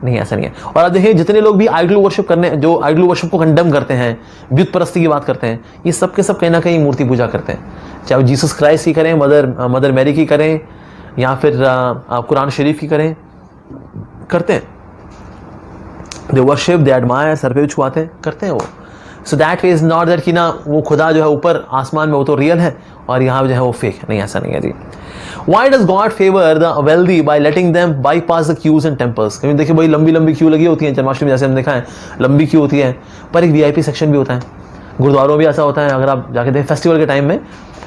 नहीं, ऐसा नहीं है। और अब देखिए जितने लोग भी आइडल वर्शिप करने, जो आइडल वर्शिप को कंडेम करते हैं, व्युत परस्ती की बात करते हैं, ये सब के सब कहीं ना कहीं मूर्ति पूजा करते हैं। चाहे वो जीसस क्राइस्ट की करें, मदर मैरी की करें, या फिर आप कुरान शरीफ की करें, करते हैं। They worship, they admire, sir पे छुआते हैं, करते हैं वो। So that is not that कि ना वो खुदा जो है ऊपर आसमान में वो तो रियल है और यहाँ जो है वो फेक है, नहीं, ऐसा नहीं है जी। Why does God favor the wealthy by letting them bypass the queues in temples? क्योंकि देखिए भाई लंबी लंबी क्यू लगी होती है जन्माष्टमी, जैसे हमने देखा है लंबी क्यू होती है, पर एक वीआईपी सेक्शन भी होता है। गुरुद्वारों में भी ऐसा होता है, अगर आप जाके देखें फेस्टिवल के टाइम में,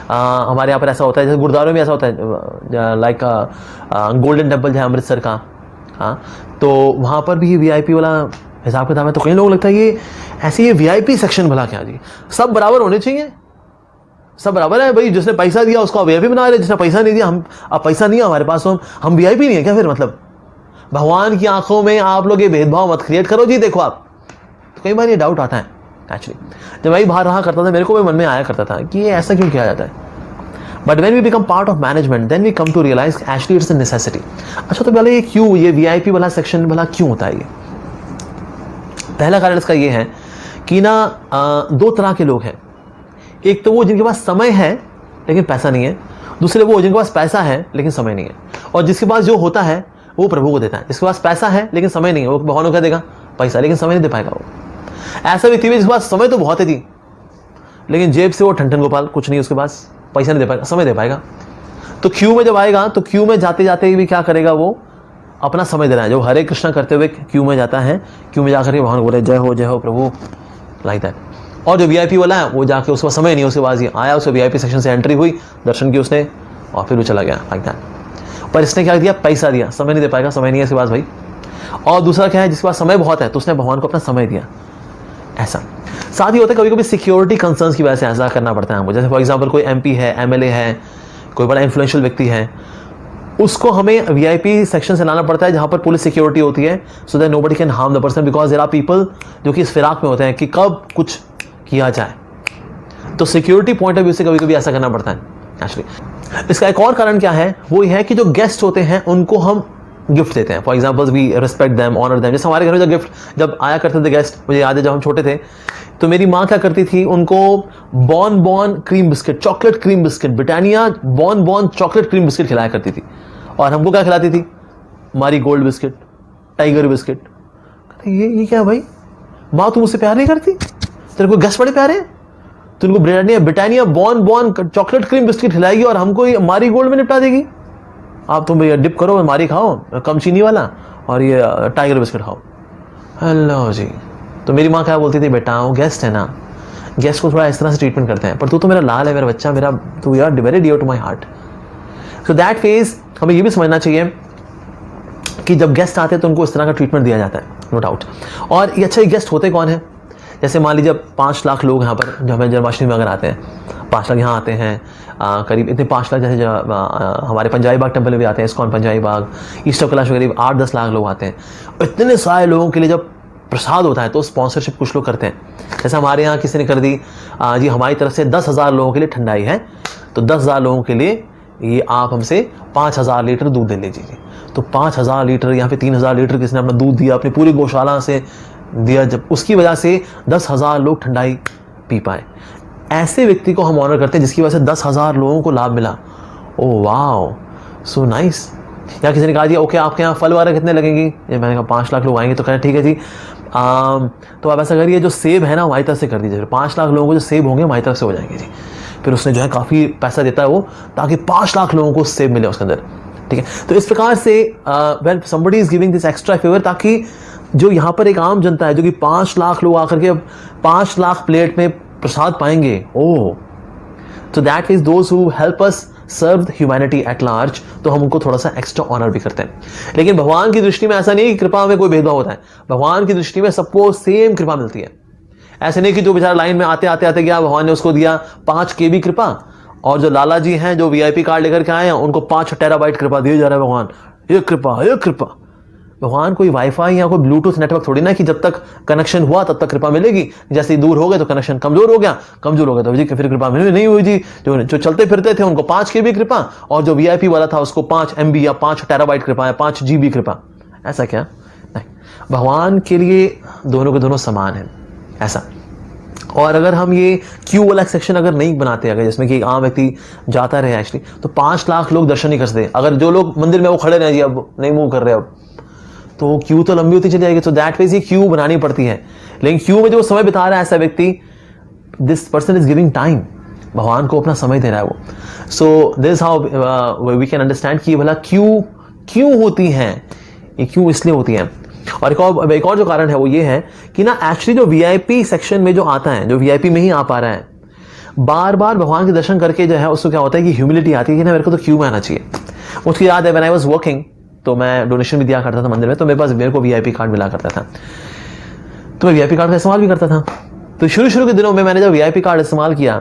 हमारे यहाँ पर ऐसा होता है, जैसे गुरुद्वारों में ऐसा होता है, लाइक गोल्डन टेम्पल है अमृतसर का, हाँ, तो वहाँ पर भी वीआईपी वाला हिसाब किताब है। तो कई लोगों को लगता है ये ऐसे ये वीआईपी सेक्शन भला क्या जी, सब बराबर होने चाहिए, सब बराबर है भाई, जिसने पैसा दिया उसको वीआईपी बना रहे, जिसने पैसा नहीं दिया हम, अब पैसा नहीं है हमारे पास तो हम वीआईपी नहीं है क्या फिर? मतलब भगवान की आंखों में आप लोग ये भेदभाव मत क्रिएट करो जी। देखो आप, तो कई बार ये डाउट आता है एक्चुअली। जब मैं बाहर रहा करता था मेरे को भी मन में आया करता था कि ये ऐसा क्यों किया जाता है। But when we become part of management then we come to realise actually it's a necessity. अच्छा तो भले ये क्यों, ये वीआईपी वाला सेक्शन भला क्यों होता है? ये पहला कारण इसका ये है कि ना दो तरह के लोग हैं। एक तो वो जिनके पास समय है लेकिन पैसा नहीं है, दूसरे वो जिनके पास पैसा है लेकिन समय नहीं है। और जिसके पास जो होता है वो प्रभु को देता है। जिसके पास पैसा है लेकिन समय नहीं है वो भगवान को क्या देगा? पैसा, लेकिन समय नहीं दे पाएगा वो। ऐसा व्यक्ति भी जिसके पास समय तो बहुत है जी, लेकिन जेब से वो ठन गोपाल, कुछ नहीं उसके पास, पैसा नहीं दे पाएगा, समय दे पाएगा। तो क्यू में जब आएगा तो क्यू में जाते जाते भी क्या करेगा? वो अपना समय दे रहा है। जो हरे कृष्णा करते हुए क्यू में जाता है, क्यू में जाकर के भगवान बोले जय हो प्रभु, लाइक दैट। और जो वीआईपी वाला है वो जाके उसका समय नहीं, उसके बाद आया, उसको वीआईपी सेक्शन से एंट्री हुई, दर्शन की उसने और फिर वो चला गया, लाइक दैट। पर इसने क्या दिया? पैसा दिया, समय नहीं दे पाएगा, समय नहीं है इसके पास भाई। और दूसरा क्या है? जिसके पास समय बहुत है तो उसने भगवान को अपना समय दिया। ऐसा साथ ही होता है कभी कभी सिक्योरिटी कंसर्न्स की वजह से ऐसा करना पड़ता है हमको। जैसे फॉर एग्जांपल कोई एमपी है, एमएलए है, कोई बड़ा इन्फ्लुएंशियल व्यक्ति है, उसको हमें वीआईपी सेक्शन से लाना पड़ता है जहां पर पुलिस सिक्योरिटी होती है, so that nobody can harm the person, because there are people जो कि इस फिराक में होते हैं कि कब कुछ किया जाए। तो सिक्योरिटी पॉइंट ऑफ व्यू से कभी कभी ऐसा करना पड़ता है एक्चुअली। इसका एक और कारण क्या है? वो यह है कि जो गेस्ट होते हैं उनको हम गिफ्ट देते हैं। For example we respect them, honour them. जैसे हमारे घर में जब गिफ्ट जब आया करते थे गेस्ट, मुझे याद है जब हम छोटे थे तो मेरी माँ क्या करती थी, उनको Bourbon cream biscuit, chocolate cream biscuit, Britannia Bourbon chocolate cream biscuit खिलाया करती थी। और हमको क्या खिलाती थी? मारी गोल्ड बिस्किट, टाइगर बिस्किट। ये क्या भाई? माँ तू मुझसे प्यार नहीं करती? तेरे को गेस्ट बड़े प्यारे हैं, तुमको Britannia Bourbon chocolate cream biscuit खिलाएगी और हमको ये मारी गोल्ड में निपटा देगी? आप तुम भैया डिप करो, मारी खाओ कम चीनी वाला और ये टाइगर बिस्किट खाओ। हेलो जी। तो मेरी माँ क्या बोलती थी, बेटा वो गेस्ट है ना, गेस्ट को थोड़ा इस तरह से ट्रीटमेंट करते हैं, पर तू तो मेरा लाल है, मेरा बच्चा, मेरा तू यार very dear to my heart. So that phase हमें ये भी समझना चाहिए कि जब गेस्ट आते हैं तो उनको इस तरह का ट्रीटमेंट दिया जाता है, नो डाउट। और ये अच्छा गेस्ट होते कौन है? जैसे मान लीजिए 5 लाख लोग यहाँ पर जो हमें जन्माष्टमी में अगर आते हैं, 5 लाख यहाँ आते हैं, करीब इतने 5 लाख जैसे हमारे पंजाबी बाग टेम्पल में भी आते हैं, ISKCON Punjabi Bagh, east of Kailash में करीब 8-10 लाख लोग आते हैं। इतने सारे लोगों के लिए जब प्रसाद होता है तो स्पॉन्सरशिप कुछ लोग करते हैं। जैसे हमारे यहाँ किसी ने कर दी जी, हमारी तरफ से 10,000 लोगों के लिए ठंडाई है, तो 10,000 लोगों के लिए ये आप हमसे 5,000 लीटर दूध दे लीजिए। तो 5,000 लीटर, यहाँ पे 3,000 लीटर किसी ने अपना दूध दिया, अपनी पूरी गौशाला से दिया, जब उसकी वजह से 10,000 लोग ठंडाई पी पाए। ऐसे व्यक्ति को हम ऑनर करते हैं जिसकी वजह से 10,000 लोगों को लाभ मिला। Oh wow, so nice. या किसी ने कहा जी ओके आपके यहाँ फल वगैरह कितने लगेंगी? ये मैंने कहा 5 लाख लोग आएंगे। तो कहा ठीक है जी, तो आप ऐसा करिए जो सेब है ना हमारी तरफ से कर दीजिए, 5 लाख लोगों को जो सेब होंगे हमारी तरफ से हो जाएंगे जी। फिर उसने जो है काफ़ी पैसा देता है वो, ताकि 5 लाख लोगों को सेब मिले उसके अंदर, ठीक है। तो इस प्रकार से when somebody is giving this extra favour, ताकि जो यहाँ पर एक आम जनता है जो कि 5 लाख लोग आकर के 5 लाख प्लेट में प्रसाद पाएंगे। ओह, तो that is those who help us serve humanity at large, तो हम उनको थोड़ा सा एक्स्ट्रा ऑनर भी करते हैं। लेकिन भगवान की दृष्टि में ऐसा नहीं कि कृपा में कोई भेदभाव होता है। भगवान की दृष्टि में सबको सेम कृपा मिलती है। ऐसे नहीं कि जो बेचारा लाइन में आते आते गया, भगवान ने उसको दिया 5 KB कृपा, और जो लाला जी हैं जो वीआईपी कार्ड लेकर के आए हैं उनको 5 टेराबाइट कृपा दिए जा रहा है। भगवान ये कृपा। भगवान कोई वाईफाई या कोई ब्लूटूथ नेटवर्क थोड़ी ना कि जब तक कनेक्शन हुआ तब तक कृपा मिलेगी, जैसे ही दूर हो गए तो कनेक्शन कमजोर हो गया तो जी फिर कृपा मिली नहीं हुई जी। जो चलते फिरते थे उनको 5 KB कृपा, और जो वीआईपी वाला था उसको 5 MB या 5 टेराबाइट कृपा या 5 GB कृपा। ऐसा क्या? नहीं, भगवान के लिए दोनों के दोनों समान है ऐसा। और अगर हम ये क्यू वाला सेक्शन अगर नहीं बनाते, अगर जिसमें कि एक आम व्यक्ति जाता रहे एक्चुअली, तो 5 लाख लोग दर्शन नहीं कर सकते। अगर जो लोग मंदिर में वो खड़े रहे जी, अब नहीं मूव कर रहे, अब तो क्यू तो लंबी होती चली जाएगी। तो दैट मींस ये क्यू बनानी पड़ती है। लेकिन क्यू में जो समय बिता रहा है ऐसा व्यक्ति, this person is giving time, भगवान को अपना समय दे रहा है वो। So this how we can understand कि भला क्यू क्यों होती है, ये क्यों इसलिए होती है। और एक और जो कारण है वो ये है कि ना एक्चुअली जो वीआईपी सेक्शन में जो आता है, जो वीआईपी में ही आ पा रहा है, बार बार भगवान के दर्शन करके जो है उसको क्या होता है कि ह्यूमिलिटी आती है कि ना मेरे को तो क्यू में आना चाहिए। मुझे याद है व्हेन आई वाज वर्किंग, तो मैं डोनेशन भी दिया करता था मंदिर में, तो मेरे को वीआईपी कार्ड मिला करता था, तो मैं वीआईपी कार्ड का इस्तेमाल भी करता था। तो शुरू के दिनों में मैंने जब वीआईपी कार्ड इस्तेमाल किया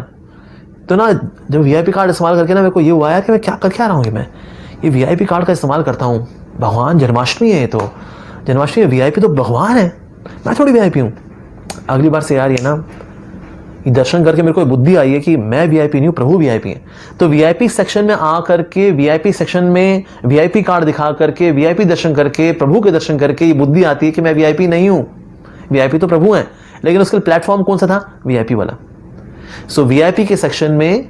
तो ना जब वीआईपी कार्ड इस्तेमाल करके ना मेरे को ये हुआ यार कि मैं क्या कर क्या रहा हूँ कि मैं ये वीआईपी कार्ड का इस्तेमाल करता हूँ। भगवान जन्माष्टमी है, ये तो जन्माष्टमी वीआईपी तो भगवान है, मैं थोड़ी वीआईपी हूँ। अगली बार से यार ये ना ये दर्शन करके मेरे को बुद्धि आई है कि मैं वीआईपी नहीं हूँ, प्रभु वीआईपी है। तो वीआईपी सेक्शन में आ करके वीआईपी सेक्शन में वीआईपी कार्ड दिखा करके वीआईपी दर्शन करके प्रभु के दर्शन करके ये बुद्धि आती है कि मैं वीआईपी नहीं हूँ, वीआईपी तो प्रभु है। लेकिन उसका प्लेटफॉर्म कौन सा था? वीआईपी वाला। सो वीआईपी के सेक्शन में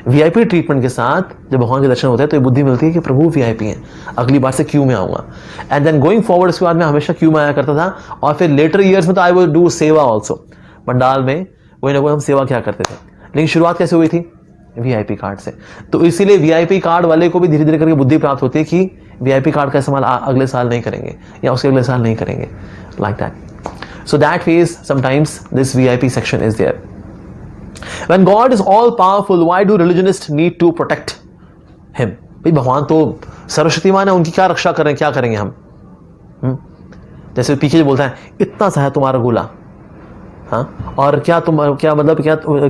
वीआईपी ट्रीटमेंट के साथ जब भगवान के दर्शन होते हैं तो ये बुद्धि मिलती है कि प्रभु वीआईपी है, अगली बार से क्यू में आऊंगा। एंड देन गोइंग फॉरवर्ड उसके बाद मैं हमेशा क्यू में आया करता था। और फिर लेटर ईयर्स में तो आई विल डू सेवा ऑल्सो, पंडाल में कोई ना कोई हम सेवा क्या करते थे। लेकिन शुरुआत कैसे हुई थी? वीआईपी कार्ड से। तो इसीलिए वीआईपी कार्ड वाले को भी धीरे धीरे करके बुद्धि प्राप्त होती है कि वीआईपी कार्ड का इस्तेमाल अगले साल नहीं करेंगे या उसके अगले साल नहीं करेंगे, like that. So that phase sometimes this VIP section is there. When God is all powerful, why do religionists need to protect him? भाई भगवान तो सर्वशक्तिमान है, उनकी क्या रक्षा करें, क्या करेंगे हम? जैसे पीछे बोलता है इतना सा है तुम्हारा गोला, हाँ, और क्या तुम क्या मतलब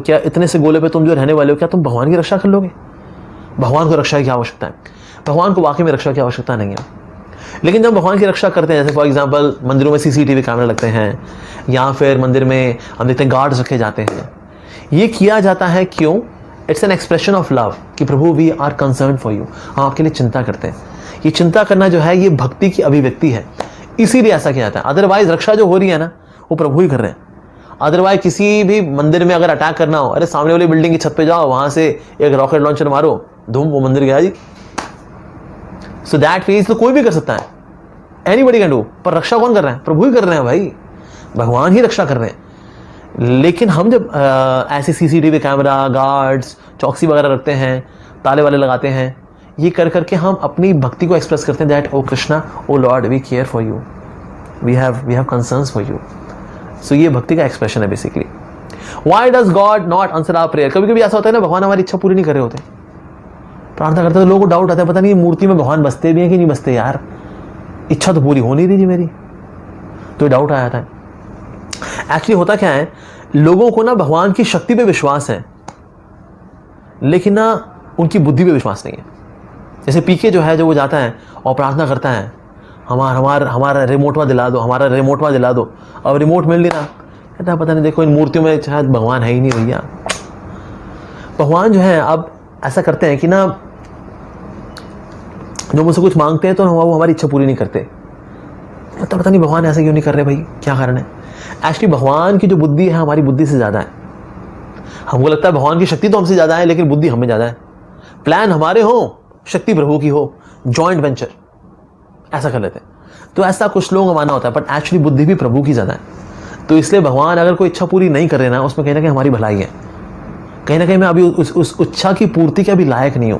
क्या इतने से गोले पे तुम जो रहने वाले हो, क्या तुम भगवान की रक्षा कर लोगे? भगवान को रक्षा की आवश्यकता है, भगवान को वाकई में रक्षा की आवश्यकता नहीं है। लेकिन जब भगवान की रक्षा करते हैं, जैसे फॉर एग्जाम्पल मंदिरों में सीसीटीवी कैमरे लगते हैं या फिर मंदिर में हम देखते हैं गार्ड्स रखे जाते हैं, ये किया जाता है क्यों? It's an expression of love कि Prabhu we are concern for you, हम आपके लिए चिंता करते हैं। ये चिंता करना जो है ये भक्ति की अभिव्यक्ति है, इसीलिए ऐसा किया जाता है। अदरवाइज रक्षा जो हो रही है ना वो प्रभु ही कर रहे हैं। अदरवाइज किसी भी मंदिर में अगर अटैक करना हो, अरे सामने वाली बिल्डिंग की छत पे जाओ, वहां से एक रॉकेट लॉन्चर मारो, धूम, वो मंदिर गया जी। सो दैट फेज तो कोई भी कर सकता है, एनीबॉडी कैन डू, पर रक्षा कौन कर रहा है? प्रभु ही कर रहे हैं भाई, भगवान ही रक्षा कर रहे हैं। लेकिन हम जब ऐसे सीसीटीवी कैमरा, गार्ड्स, चौकसी वगैरह रखते हैं, ताले वाले लगाते हैं, ये कर करके हम अपनी भक्ति को एक्सप्रेस करते हैं that O Krishna, O Lord, we care for you, we have concerns for you. So ये भक्ति का एक्सप्रेशन है basically. Why does God not answer our prayer? कभी कभी ऐसा होता है ना, भगवान हमारी इच्छा पूरी नहीं कर रहे होते, प्रार्थना करते तो लोगों को डाउट आता है, पता नहीं मूर्ति में भगवान बसते भी हैं कि नहीं बसते यार, इच्छा तो पूरी हो नहीं रही थी मेरी, तो डाउट आ जाता है। एक्चुअली होता क्या है, लोगों को ना भगवान की शक्ति पे विश्वास है लेकिन ना उनकी बुद्धि पे विश्वास नहीं है। जैसे पीके जो है, जो वो जाता है और प्रार्थना करता है, हमारा रिमोटवा दिला दो, हमारा रिमोटवा दिला दो, अब रिमोट मिल नहीं रहा, कहता है पता नहीं, देखो इन मूर्तियों में शायद भगवान है ही नहीं भैया। भगवान जो है अब ऐसा करते हैं कि ना जो मुझसे कुछ मांगते हैं तो वो हमारी इच्छा पूरी नहीं करते, तो पता नहीं भगवान ऐसा क्यों नहीं कर रहे भाई, क्या कारण है? एक्चुअली भगवान की जो बुद्धि है हमारी बुद्धि से ज्यादा है। हमको लगता है भगवान की शक्ति तो हमसे ज्यादा है लेकिन बुद्धि हमें ज्यादा है। प्लान हमारे हो, शक्ति प्रभु की हो, जॉइंट वेंचर, ऐसा कर लेते हैं। तो ऐसा कुछ लोगों का मानना होता है, बट एक्चुअली बुद्धि भी प्रभु की ज्यादा है। तो इसलिए भगवान अगर कोई इच्छा पूरी नहीं कर रहे ना, उसमें कहीं ना कहीं हमारी भलाई है, कहीं ना कहीं मैं अभी उस इच्छा की पूर्ति के अभी लायक नहीं हूं।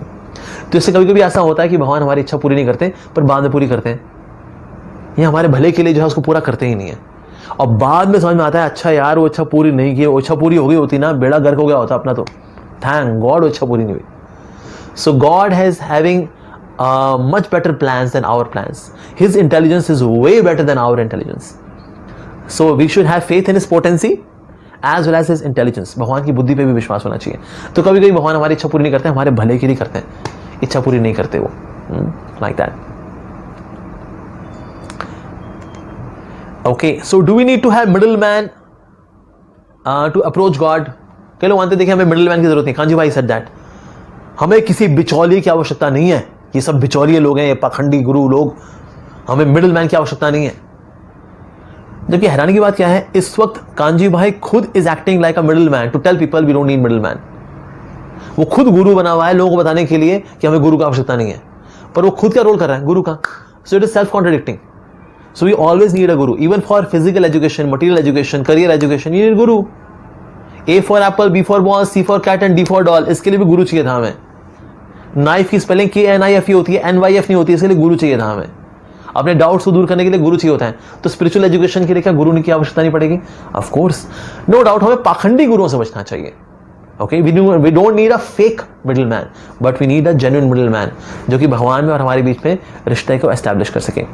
तो इससे कभी कभी ऐसा होता है कि भगवान हमारी इच्छा पूरी नहीं करते पर बाद में पूरी करते हैं, ये हमारे भले के लिए जो है उसको पूरा करते ही नहीं है। और बाद में समझ में आता है अच्छा यार वो इच्छा पूरी नहीं की, वो इच्छा पूरी हो गई होती ना, बेड़ा गर्क हो गया होता अपना, तो थैंक गॉड वो इच्छा पूरी नहीं हुई। So God has having much better plans than our plans. His intelligence is way better than our intelligence. So we should have faith in his potency as well as his intelligence. भगवान की बुद्धि पे भी विश्वास होना चाहिए। तो कभी कभी भगवान हमारी इच्छा पूरी नहीं करते, हमारे भले के लिए करते हैं, इच्छा पूरी नहीं करते वो, like that. Okay, so do we need to have middleman to approach God? कई लोग मानते देखिए हमें मिडलमैन की जरूरत नहीं। कांजी भाई said that. हमें किसी बिचौलिए की आवश्यकता नहीं है, ये सब बिचौलिए लोग हैं, ये पाखंडी गुरु लोग, हमें मिडलमैन की आवश्यकता नहीं है। जबकि हैरानी की बात क्या है, इस वक्त कांजी भाई खुद is acting like a middleman to tell people we don't need middleman. वो खुद गुरु बना हुआ है लोगों को बताने के लिए कि हमें गुरु की आवश्यकता नहीं है, पर वो खुद क्या रोल कर रहा है गुरु का। So it is self contradicting. So we always need a guru, even for physical education, material education, career education, you need guru. A for apple, B for ball, C for cat and D for doll, इसके लिए भी गुरु चाहिए था हमें। Knife की spelling KNIFE होती है, NYF नहीं होती, इसके लिए गुरु चाहिए था हमें। अपने डाउट्स को दूर करने के लिए गुरु चाहिए होता है। तो स्पिरिचुअल एजुकेशन के लिए क्या गुरु की आवश्यकता नहीं पड़ेगी? ऑफ कोर्स, नो डाउट हमें पाखंडी गुरुओं से बचना चाहिए। Okay, we don't need a fake middle man, but we need a genuine middle man जो कि भगवान में और हमारे बीच में रिश्ते को एस्टैब्लिश कर सके।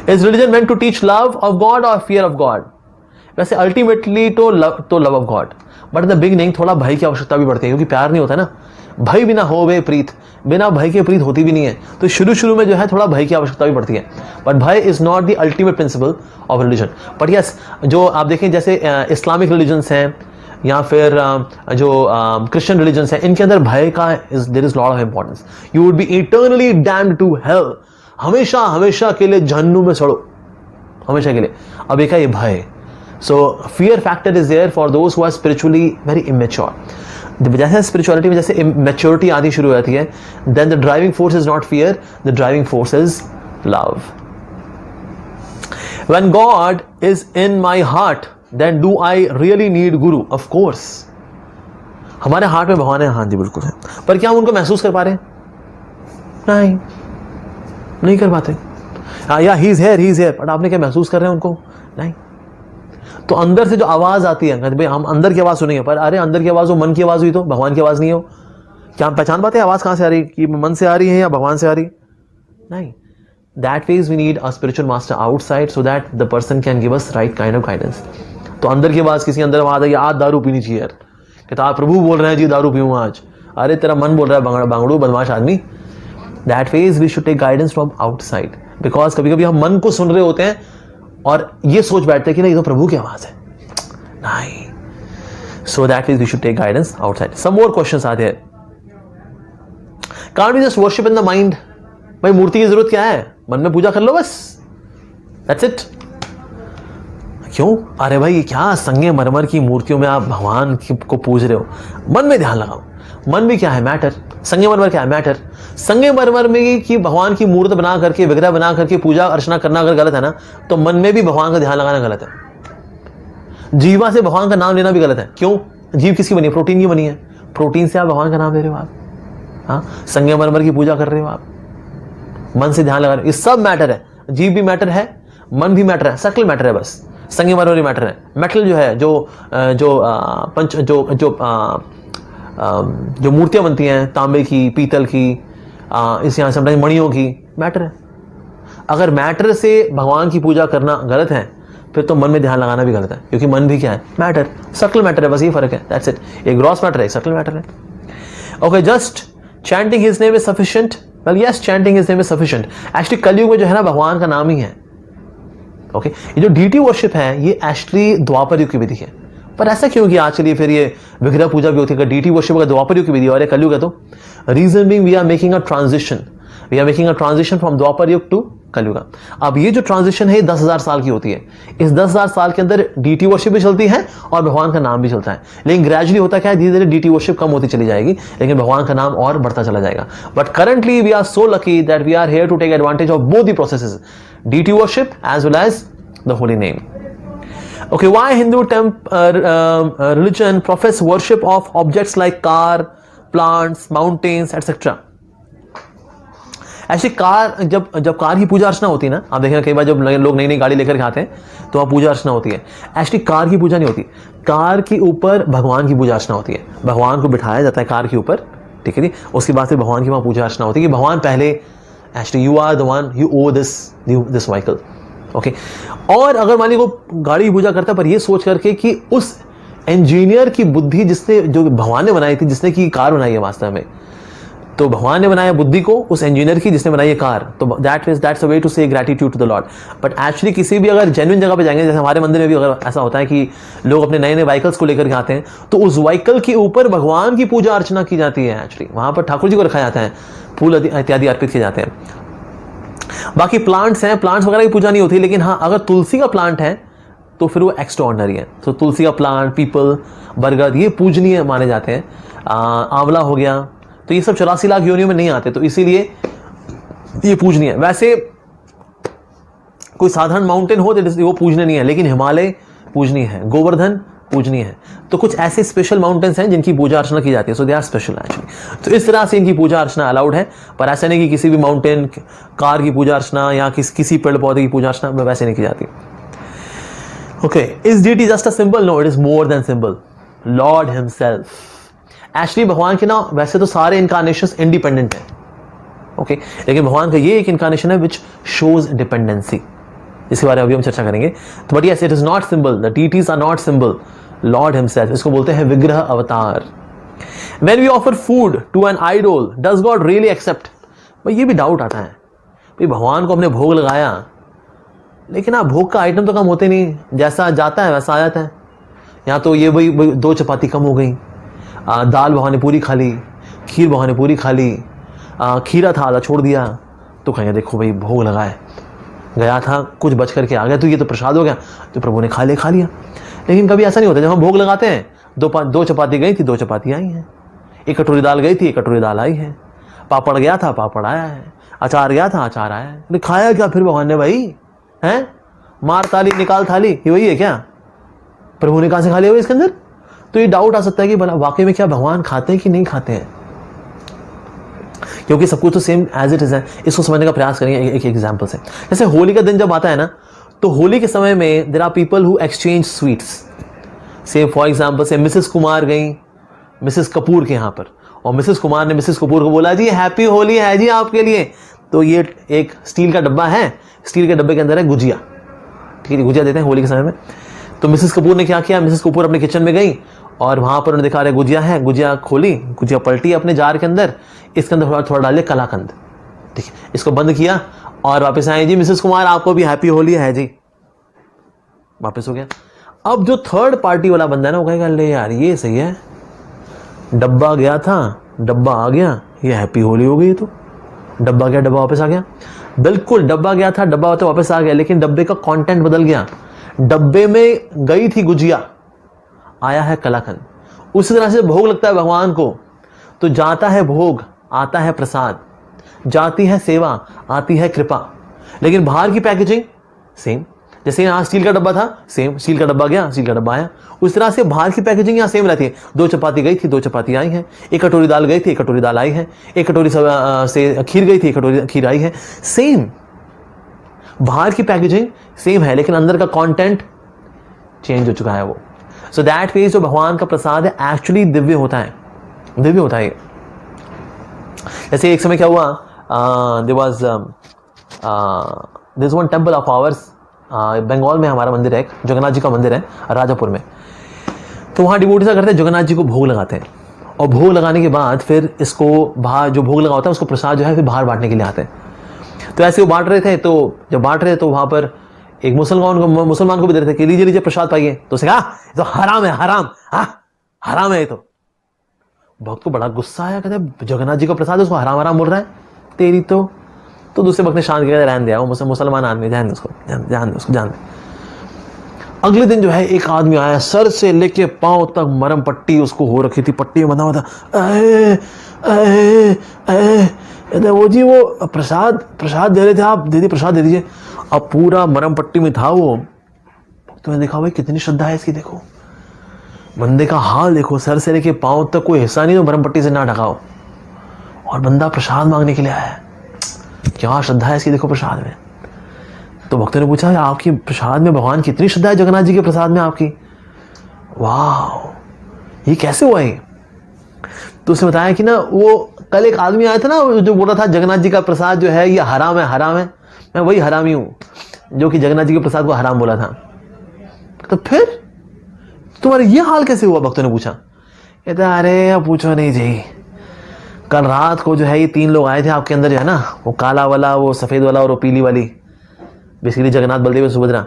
Is religion meant to teach love of God और फियर ऑफ गॉड? वैसे अल्टीमेटली तो love of God, but the beginning थोड़ा भय की आवश्यकता भी पड़ती है, क्योंकि प्यार नहीं होता ना, भय बिना हो वे प्रीत, बिना भय के प्रीत होती भी नहीं है। तो शुरू में जो है थोड़ा भय की आवश्यकता भी पड़ती है, बट भय is not the ultimate principle of religion. But yes, जो आप देखें जैसे इस्लामिक रिलीजन्स हैं या फिर जो क्रिश्चियन रिलीजन्स हैं, इनके अंदर भय का there is lot of importance. You would be eternally damned to hell, हमेशा के लिए जहन्नुम में सड़ो, हमेशा के लिए। अब एक है ये भय। So fear factor is there for those who are spiritually very immature. जैसे स्पिरिचुअलिटी में जैसे मैच्योरिटी आनी शुरू हो जाती है, then the driving force is not fear, the driving force is love. When God is in my heart, then do I really need guru? Of course, हमारे heart में भगवान है, हाँ जी बिल्कुल है, पर क्या हम उनको महसूस कर पा रहे हैं? नहीं कर पाते। या ही इज हियर, बट आपने क्या महसूस कर रहे हैं उनको? नहीं। तो अंदर से जो आवाज आती है, भाई हम अंदर की आवाज सुनेंगे, पर अरे अंदर की आवाज हो, मन की आवाज हुई तो भगवान की आवाज नहीं हो, क्या हम पहचान पाते हैं आवाज कहां से आ रही, कि मन से आ रही है या भगवान से आ रही? नहीं। That means we need a spiritual master outside so that the person can give us right kind of guidance. तो अंदर की आवाज, किसी अंदर आवाज है, आज दारू पीनी चाहिए यार, कहता आप प्रभु बोल रहे हैं जी दारू पीऊँ आज, अरे तेरा मन बोल रहा है बांगड़ू बदमाश आदमी। That phase we should take guidance from outside, because कभी कभी हम मन को सुन रहे होते हैं और ये सोच बैठते हैं कि नहीं ये तो प्रभु की आवाज है, नहीं। So that means we should take guidance outside. Some more questions आते हैं। Can't we just worship in the mind? भाई मूर्ति की जरूरत क्या है, मन में पूजा कर लो बस, दैट्स इट। क्यों? अरे भाई क्या संगमरमर की मूर्तियों में आप भगवान को पूज रहे हो, मन में ध्यान लगाओ। मन भी क्या है? मैटर। संगमरमर क्या है? मैटर। संगमरमर में कि भगवान की मूर्त बना करके, विग्रह बना करके पूजा अर्चना करना अगर गलत है ना, तो मन में भी भगवान का ध्यान लगाना गलत है। जीवा से भगवान का नाम लेना भी गलत है। क्यों? जीव किसकी बनी है? प्रोटीन की बनी है। प्रोटीन से आप भगवान का नाम ले रहे हो आप, हाँ। संगमरमर की पूजा कर रहे हो आप, मन से ध्यान लगा रहे हो। ये सब मैटर है। जीव भी मैटर है, मन भी मैटर है, सटल मैटर है बस। संगमरमर मैटर है। मेटल जो है, जो मूर्तियां बनती हैं तांबे की, पीतल की, इस यहाँ से मणियों की, मैटर है। अगर मैटर से भगवान की पूजा करना गलत है, फिर तो मन में ध्यान लगाना भी गलत है, क्योंकि मन भी क्या है? मैटर। सटल मैटर है, बस ये फर्क है, दैट्स इट। एक ग्रॉस मैटर है, एक सटल मैटर है। Okay, just chanting his name is sufficient? Well yes, chanting his name is sufficient. Actually कलयुग में जो है ना, भगवान का नाम ही है। ओके, ये जो डीटी वर्शिप है, ये एक्चुअली द्वापर युग की विधि है। पर ऐसा क्यों कि आज के लिए फिर ये विग्रह पूजा भी होती है? डीटी वर्शिप अगर द्वापर युग की विधि और कलयुग है, तो reason being we are making a transition from Dwapar Yug to कलयुग। अब ये जो ट्रांजिशन है 10,000 साल की होती है। इस 10,000 साल के अंदर डीटी वर्शिप भी चलती है और भगवान का नाम भी चलता है, लेकिन ग्रेजुअली होता क्या है, धीरे धीरे डीटी वर्शिप कम होती चली जाएगी, लेकिन भगवान का नाम और बढ़ता चला जाएगा। But currently we are so lucky that we are here to take advantage of both the processes, deity worship as well as the holy name. Okay, why Hindu religion profess worship of objects like car, plants, mountains, etc. ऐसी car, जब car की पूजा अर्चना होती है ना, आप देखें कई बार जब लोग नई नई गाड़ी लेकर के आते हैं तो वहाँ पूजा अर्चना होती है। एक्चुअली कार की पूजा नहीं होती, कार के ऊपर भगवान की पूजा अर्चना होती है। भगवान को बिठाया जाता है कार के ऊपर, ठीक है जी। उसके बाद से भगवान की वहाँ पूजा अर्चना होती है कि भगवान पहले, actually you are the one, you owe this vehicle. Okay, और अगर मान लीजिए वो गाड़ी की पूजा करता है, पर ये सोच करके कि उस इंजीनियर की बुद्धि जिसने, जो भगवान ने बनाई थी, जिसने की कार बनाई है वास्तव में, तो भगवान ने बनाया बुद्धि को उस इंजीनियर की जिसने बनाई है कार, तो that's a way to say gratitude to the Lord. But actually किसी भी अगर जेन्युइन जगह पे जाएंगे, जैसे हमारे मंदिर में भी अगर ऐसा होता है कि लोग अपने नए नए व्हीकल्स को लेकर के आते हैं, तो उस व्हीकल के ऊपर भगवान की पूजा अर्चना की जाती है। एक्चुअली वहां पर ठाकुर जी को रखा जाता है, फूल इत्यादि अर्पित किए जाते हैं। बाकी प्लांट्स हैं, प्लांट्स वगैरह की पूजा नहीं होती, लेकिन हाँ अगर तुलसी का प्लांट है तो फिर वो एक्स्ट्रा ऑर्डिनरी है। तो तुलसी का प्लांट, पीपल, बरगद, ये पूजनीय माने जाते हैं। आंवला हो गया, तो ये सब 84 लाख योनियों में नहीं आते, तो इसीलिए ये पूजनीय है। वैसे कोई साधारण माउंटेन हो तो वो पूजनीय नहीं है, लेकिन हिमालय पूजनीय है, गोवर्धन पूजनीय है। तो कुछ ऐसे स्पेशल माउंटेन्स हैं जिनकी पूजा अर्चना की जाती है, सो दे आर स्पेशल एक्चुअली। तो इस तरह से इनकी पूजा अर्चना अलाउड है, पर ऐसा नहीं कि किसी भी माउंटेन, कार की पूजा अर्चना या किसी पेड़ पौधे की पूजा अर्चना वैसे नहीं की जाती। Okay, is deity just a symbol? No, it is more than symbol. Lord himself. Actually भगवान के ना वैसे तो सारे इनकारनेशंस इंडिपेंडेंट है, ओके, लेकिन भगवान का ये एक इनकारनेशन है विच शोज डिपेंडेंसी। इसके बारे में अभी हम चर्चा करेंगे। तो but yes, it is not symbol, the deities are not symbol, Lord himself, इसको बोलते हैं विग्रह अवतार। When we offer food to an idol, does God really accept? भाई ये भी डाउट आता है, भाई भगवान को हमने भोग लगाया, लेकिन आप भोग का आइटम तो कम होते नहीं, जैसा जाता है वैसा आ जाता है। यहाँ तो ये भाई 2 चपाती कम हो गई, दाल भगवान ने पूरी खा ली, खीर भगवान ने पूरी खा ली, खीरा था आधा छोड़ दिया, तो कहेंगे देखो भाई भोग लगाए, गया था कुछ बच करके आ गया, तो ये तो प्रसाद हो गया, तो प्रभु ने खा लिया। लेकिन कभी ऐसा नहीं होता, जब हम भोग लगाते हैं 2 चपाती गई थी 2 चपाती आई हैं, 1 कटोरी दाल गई थी 1 कटोरी दाल आई है, पापड़ गया था पापड़ आया है, अचार गया था अचार आया है। खाया क्या फिर भगवान ने भाई, हैं मार ताली निकाल थाली, ये वही है क्या? प्रभु ने कहां से खा लिया इसके अंदर? तो ये डाउट आ सकता है कि भला वाकई में क्या भगवान खाते हैं कि नहीं खाते हैं, क्योंकि सब कुछ तो सेम एज इट इज है। इसको समझने का प्रयास करेंगे एक एग्जाम्पल से। जैसे होली का दिन जब आता है ना, तो होली के समय में there are people who exchange sweets. Say for example say Mrs Kumar गई मिसेस कपूर के यहाँ पर, और मिसेस कुमार ने मिसेस कपूर को बोला जी हैप्पी होली है जी आपके लिए। तो ये एक स्टील का डब्बा है, स्टील के डब्बे के अंदर है गुजिया, ठीक है, गुजिया देते हैं होली के समय में। तो मिसेस कपूर ने क्या किया, मिसेस कपूर अपने किचन में गई और वहां पर उन्हें दिखा रहे गुजिया है, गुजिया खोली, गुजिया पलटी अपने जार के अंदर, इसके अंदर थोड़ा डाले कलाकंद, ठीक है, इसको बंद किया और वापस आए, जी मिसेस कुमार आपको भी हैप्पी होली है जी, वापस हो गया। अब जो थर्ड पार्टी वाला बंदा है ना, वो कहेगा ले यार ये सही है, डब्बा गया था डब्बा आ गया, ये हैप्पी होली हो गई। तो डब्बा गया डब्बा वापस आ गया, बिल्कुल डब्बा गया था डब्बा तो वापस आ गया, लेकिन डब्बे का कंटेंट बदल गया। डब्बे में गई थी गुजिया, आया है कलाकंद। उसी तरह से भोग लगता है भगवान को, तो जाता है भोग आता है प्रसाद, जाती है सेवा आती है कृपा। लेकिन बाहर की पैकेजिंग सेम, जैसे यहाँ स्टील का डब्बा था सेम, स्टील का डब्बा गया स्टील का डब्बा आया, उस तरह से बाहर की पैकेजिंग यहाँ सेम रहती है। 2 चपाती गई थी 2 चपाती आई है, 1 कटोरी दाल गई थी 1 कटोरी दाल आई है, 1 कटोरी से खीर गई थी 1 कटोरी खीर आई है, सेम। बाहर की पैकेजिंग सेम है, लेकिन अंदर का कंटेंट चेंज हो चुका है वो। सो दैट मींस जो भगवान का प्रसाद है एक्चुअली दिव्य होता है, दिव्य होता है। जैसे एक समय क्या हुआ, there is one temple of ours, Bengal में हमारा मंदिर है, एक जगन्नाथ जी का मंदिर है राजापुर में। तो वहाँ डिवोटी क्या करते हैं, जगन्नाथ जी को भोग लगाते हैं, और भोग लगाने के बाद फिर इसको बाहर जो भोग लगा होता है उसको प्रसाद जो है फिर बाहर बांटने के लिए आते हैं। तो ऐसे वो बांट रहे थे, तो जब बांट रहे तो वहाँ पर एक मुसलमान को भी दे रहे थे कि लीजिए लीजिए प्रसाद पाइए। तो उसे कहा तो हराम है, हराम, हराम है ये। तो भक्त को बड़ा गुस्सा आया, कहते जगन्नाथ जी का प्रसाद है उसको हराम हराम बोल रहा है तेरी। तो दूसरे वक्त ने शांत किया, रहने दिया, वो मुसलमान आदमी, ध्यान दे उसको जान दे। अगले दिन जो है एक आदमी आया, सर से लेके पांव तक मरम पट्टी उसको हो रखी थी, पट्टी में बंधा हुआ था। वो जी वो प्रसाद दे रहे थे, आप दीदी प्रसाद दे दीजिए। अब पूरा मरम पट्टी में था वो। तो देखा भाई कितनी श्रद्धा है इसकी, देखो बंदे का हाल देखो, सर से लेके पांव तक कोई हिस्सा नहीं तो मरम पट्टी से ना ढका हो, और बंदा प्रसाद मांगने के लिए आया है। क्या श्रद्धा है इसकी देखो प्रसाद में। तो भक्तों ने पूछा आपकी प्रसाद में भगवान की इतनी श्रद्धा है, जगन्नाथ जी के प्रसाद में आपकी, वाह ये कैसे हुआ ये। तो उसने बताया कि ना वो कल एक आदमी आया था ना जो बोल रहा था जगन्नाथ जी का प्रसाद जो है ये हराम है, हराम है, मैं वही हरामी हूं जो कि जगन्नाथ जी के प्रसाद को हराम बोला था। तो फिर तुम्हारा ये हाल कैसे हुआ, भक्तों ने पूछा। कहता अरे पूछो नहीं जी, कल रात को जो है ये 3 लोग आए थे आपके अंदर जो है ना, वो काला वाला, वो सफेद वाला और वो पीली वाली, बेसिकली जगन्नाथ बलदेव सुभद्रा।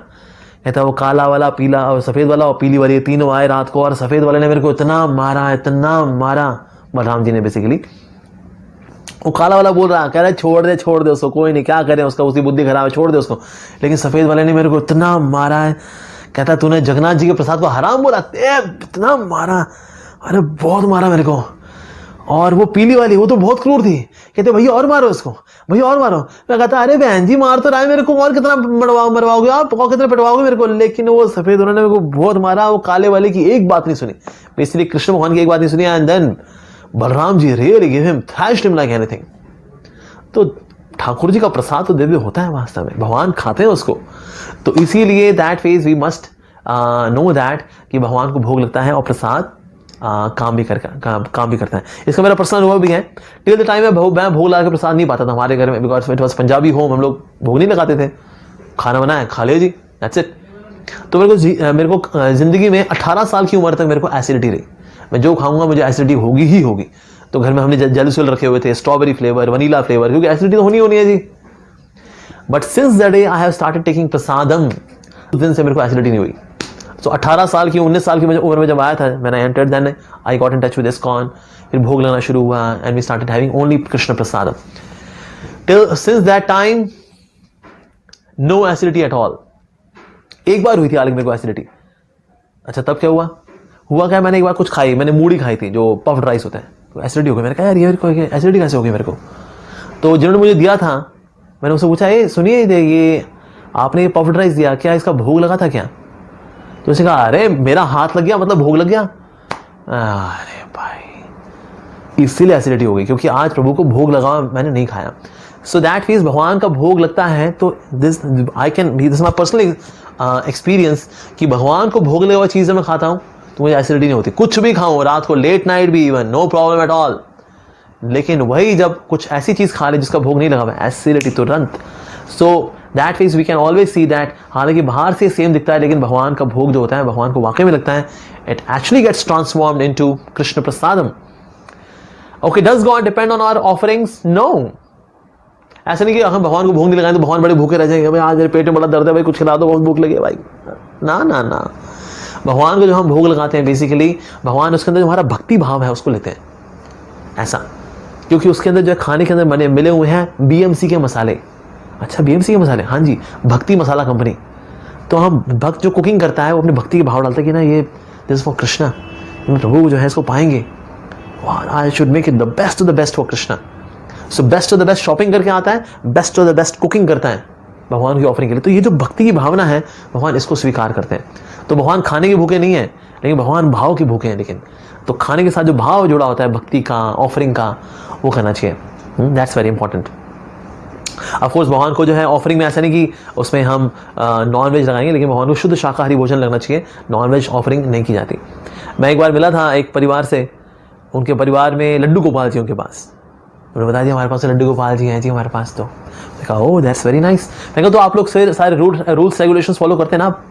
कहता वो काला वाला, पीला और सफेद वाला और पीली वाली, 3 आए रात को, और सफेद वाले ने मेरे को इतना मारा बलराम जी ने बेसिकली। वो काला वाला बोल रहा, कह रहा है छोड़ दे उसको, कोई नहीं क्या करें उसका, उसकी बुद्धि खराब है, छोड़ दे उसको। लेकिन सफेद वाले ने मेरे को इतना मारा है, कहता तूने जगन्नाथ जी के प्रसाद को हराम बोला, इतना मारा, अरे बहुत मारा मेरे को। और वो पीली वाली वो तो बहुत क्रूर थी, कहते भैया और मारो इसको, भैया और मारो। मैं कहता अरे बहन जी मार तो रहा है मेरे को, और कितना मरवाओगे आप, और कितना पिटवाओगे मेरे को। लेकिन वो सफेद उन्होंने मेरे को बहुत मारा, वो काले वाले की एक बात नहीं सुनी, बेसिकली कृष्ण भगवान की एक बात नहीं सुनी। And then Balram ji really give him, thrashed him like anything. तो ठाकुर जी का प्रसाद तो दिव्य होता है वास्तव में, भगवान खाते हैं उसको। तो इसीलिए that phase we must know that कि भगवान को भोग लगता है और प्रसाद काम भी करता है। इसका मेरा पर्सनल अनुभव भी है। टिल द टाइम मैं भोग लगा के प्रसाद नहीं पाता था हमारे घर में, because it was Punjabi home, हम लोग भोग नहीं लगाते थे। खाना बनाया, खा लिया जी, दैट्स इट। तो मेरे को ज़िंदगी में 18 साल की उम्र तक मेरे को एसिडिटी रही। मैं जो खाऊंगा मुझे एसिडिटी होगी ही होगी। तो घर में हमने जेलुसिल रखे हुए थे, स्ट्रॉबेरी फ्लेवर, वनीला फ्लेवर, क्योंकि एसिडिटी तो होनी है जी। But since the day I have started taking prasadam, उस दिन से मेरे को एसिडिटी नहीं हुई। सो 18 साल की 19 साल की उम्र में जब आया था, मैंने entered, then I got in touch with ISKCON, फिर भोग लगना शुरू हुआ and we started having only Krishna prasadam. Till since that time no acidity at all. एक बार हुई थी हालांकि मेरे को एसिडिटी। अच्छा तब क्या हुआ क्या, मैंने एक बार कुछ खाई, मैंने मूढ़ी खाई थी जो पफ्ड राइस होता है, तो एसिडिटी हो गई। मैंने कहा यार ये मेरे को एसिडिटी कैसे हो गई मेरे को। तो जिन्होंने मुझे दिया था, मैंने उनसे पूछा, ये सुनिए ये आपने ये पफ्ड राइस दिया, क्या इसका भोग लगा था क्या? तो उसने कहा अरे मेरा हाथ लग गया मतलब भोग लग गया। अरे भाई इसीलिए एसिडिटी हो गई, क्योंकि आज प्रभु को भोग लगा मैंने नहीं खाया। सो दैट मीन्स भगवान का भोग लगता है तो दिस माई पर्सनल एक्सपीरियंस कि भगवान को भोग लगा हुआ चीज़ मैं खाता हूँ तो मुझे एसिडिटी नहीं होती। कुछ भी खाऊं, रात को लेट नाइट भी, even know problem at all. लेकिन वही जब कुछ ऐसी चीज़ खा ले जिसका भोग नहीं लगा हुआ, एसिडिटी तुरंत। So that means we can always see that हालांकि बाहर से सेम दिखता है लेकिन भगवान का भोग जो होता है भगवान को वाकई में लगता है, it actually gets transformed into Krishna prasadam. Okay, does God depend on our offerings? No. ऐसा नहीं कि हम भगवान को भोग नहीं लगाएं तो भगवान बड़े भूखे रह जाएंगे, भाई आज मेरे पेट में बड़ा दर्द है भाई कुछ खिला दो बहुत भूख लगी है भाई। ना ना ना, भगवान को जो हम भोग लगाते हैं बेसिकली भगवान उसके अंदर जो हमारा भक्ति भाव है उसको लेते हैं ऐसा, क्योंकि उसके अंदर जो खाने के अंदर मिले हुए हैं बीएमसी के मसाले। अच्छा बीएमसी के मसाले, हाँ जी, भक्ति मसाला कंपनी। तो हम भक्त जो कुकिंग करता है वो अपने भक्ति के भाव डालता है कि ना ये दिस फॉर कृष्णा, प्रभु जो है इसको पाएंगे, I should make it the best of the best for Krishna. So best of the best shopping करके आता है, best of the best cooking करता है भगवान की ऑफरिंग के लिए। तो ये जो भक्ति की भावना है भगवान इसको स्वीकार करते हैं। तो भगवान खाने के भूखे नहीं है लेकिन भगवान भाव के भूखे हैं। लेकिन तो खाने के साथ जो भाव जुड़ा होता है भक्ति का, ऑफरिंग का, वो करना चाहिए। That's very important. ऑफकोर्स भगवान को जो है ऑफरिंग में ऐसा नहीं कि उसमें हम नॉन वेज लगाएंगे, लेकिन भगवान को शुद्ध शाकाहारी भोजन लगना चाहिए, नॉन वेज ऑफरिंग नहीं की जाती। मैं एक बार मिला था एक परिवार से, उनके परिवार में लड्डू गोपाल जी उनके पास, उन्होंने बता दिया हमारे पास लड्डू गोपाल जी हैं जी हमारे पास। तो मैं कहा ओह दैट्स वेरी नाइस। मैं कहा तो आप लोग सारे रूल्स रेगुलेशंस फॉलो करते हैं ना आप?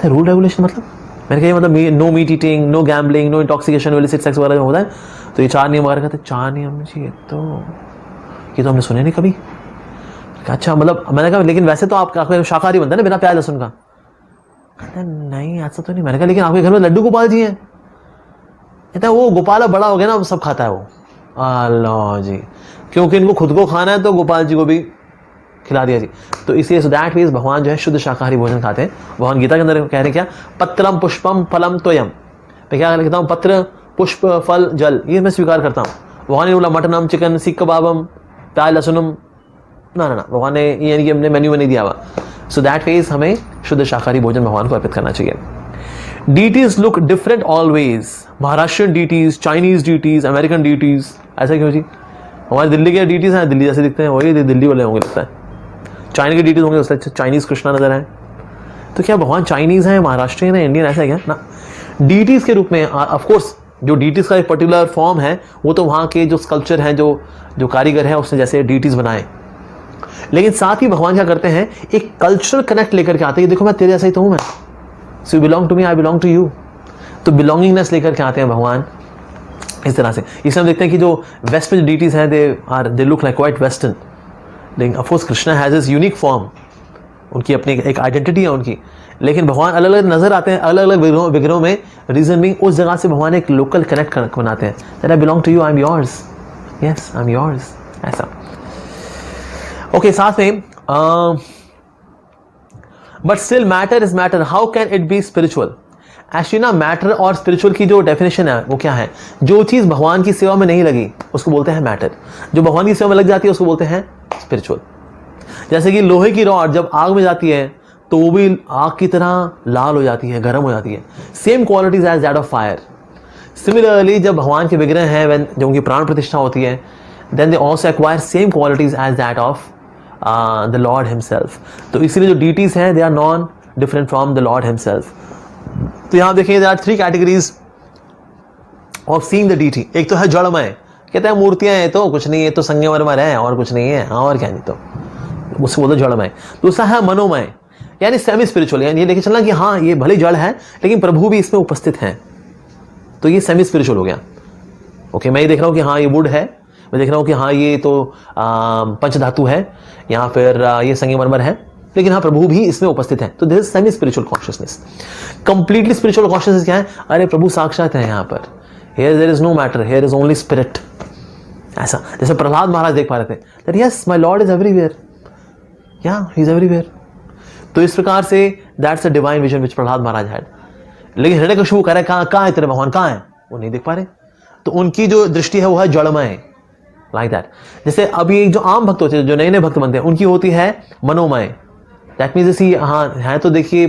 रूल रेगुलेशन मतलब? मैंने कहा मतलब no meat eating, no gambling, no intoxication, illicit sex वगैरह होता है, तो ये 4 नियम वगैरह कहते हैं। 4 नियम जी, ये तो हमने सुने नहीं कभी। अच्छा मतलब मैंने कहा लेकिन वैसे तो आपका शाकाहारी बनता है ना बिना प्याज लहसुन का? नहीं ऐसा तो नहीं। मैंने कहा लेकिन आपके घर में लड्डू गोपाल जी हैं। कहता है वो गोपाल बड़ा हो गया ना, सब खाता है वो। अल्लाह जी, क्योंकि इनको खुद को खाना है तो गोपाल जी को भी खिला दिया जी। तो इसलिए सो दैट मीन्स भगवान जो है शुद्ध शाकाहारी भोजन खाते हैं। भगवान गीता के अंदर कह रहे हैं क्या, पत्रम पुष्पम फलम तोयम। मैं क्या लिखता हूँ, पत्र पुष्प फल जल, ये मैं स्वीकार करता हूँ। भगवान ने बोला मटनम चिकन सीख कबाबम प्याज लहसुनम, ना ना ना, भगवान ने यानी कि हमने मेन्यू में नहीं दिया हुआ। सो दैट मीन्स हमें शुद्ध शाकाहारी भोजन भगवान को अर्पित करना चाहिए। Deities look different always, Maharashtrian deities, Chinese deities, American deities, ऐसा क्यों जी? हमारे दिल्ली के डीटीज हैं दिल्ली जैसे दिखते हैं, वही दिल्ली वाले होंगे लगता है। चाइना के डीटीज होंगे उससे चाइनीज कृष्णा नजर आए। तो क्या भगवान चाइनीज है, महाराष्ट्रियन है, इंडियन, ऐसा है क्या? ना, डीटीज के रूप में ऑफकोर्स जो डीटीज का एक पर्टिकुलर फॉर्म है वो तो वहाँ के जो स्कल्पचर हैं, जो कारीगर है उसने जैसे डीटीज बनाए, लेकिन साथ ही भगवान क्या करते हैं एक कल्चरल कनेक्ट लेकर के आते हैं। देखो मैं तेरे जैसा ही तो हूँ मैं, so you belong to me, I belong to you. तो बिलोंगिंगनेस लेकर के आते हैं भगवान इस तरह से। इसलिए हम देखते हैं कि जो वेस्ट में जो डीटीज हैं they look like quite western, लेकिन of course Krishna has his unique form, उनकी अपनी एक आइडेंटिटी है उनकी, लेकिन भगवान अलग अलग नजर आते हैं अलग अलग विग्रहों में। रीजन बीइंग उस जगह से भगवान एक लोकल कनेक्ट बनाते हैं, that I belong to you, I am yours, yes I am yours, ऐसा। ओके, साथ में but still matter is matter, how can it be spiritual? Actually ना मैटर और स्पिरिचुअल की जो डेफिनेशन है वो क्या है, जो चीज भगवान की सेवा में नहीं लगी उसको बोलते हैं मैटर, जो भगवान की सेवा में लग जाती है उसको बोलते हैं स्पिरिचुअल। जैसे कि लोहे की रॉड जब आग में जाती है तो वो भी आग की तरह लाल हो जाती है, गर्म हो जाती है, same qualities as that of fire. Similarly जब भगवान के विग्रह हैं, जब उनकी प्राण प्रतिष्ठा होती है, then they also acquire same qualities as that of the Lord himself. तो इसीलिए जो डीटीज हैं they are non different from the Lord himself. तो यहां देखिए there are 3 categories of seeing the deity. एक तो है जड़मय, कहते हैं मूर्तियां हैं तो कुछ नहीं है, तो संगमरमर है और कुछ नहीं है, और क्या नहीं। तो उससे बोलते जड़मय। दूसरा है मनोमय, यानी सेमी स्पिरिचुअल, यानी ये लेके चलना कि हाँ ये भले जड़ है लेकिन प्रभु भी इसमें उपस्थित हैं, तो ये सेमी स्पिरिचुअल हो गया। ओके, मैं ये देख रहा हूँ कि हाँ ये वुड है, मैं देख रहा हूँ कि हाँ ये तो पंचधातु है या फिर ये संगमरमर है, लेकिन हाँ प्रभु भी इसमें उपस्थित है, तो this is semi spiritual consciousness. Completely spiritual consciousness क्या है? अरे प्रभु साक्षात है यहाँ पर, here there is no matter, here is only spirit. ऐसा जैसे प्रहलाद महाराज देख पा रहे थे that yes my Lord is everywhere, yeah he is everywhere. तो इस प्रकार से that's a divine vision which Prahlad Maharaj had. लेकिन हिरण्यकशिपु कह रहे कहाँ है तेरे भगवान, कहाँ है? वो नहीं देख पा रहे, तो उनकी जो दृष्टि है वो है जड़मय, लाइक दैट। जैसे अभी जो आम भक्त होते हैं, जो नए नए भक्त बनते हैं, उनकी होती है मनोमय। दैट मीन्स जैसे हाँ है तो देखिए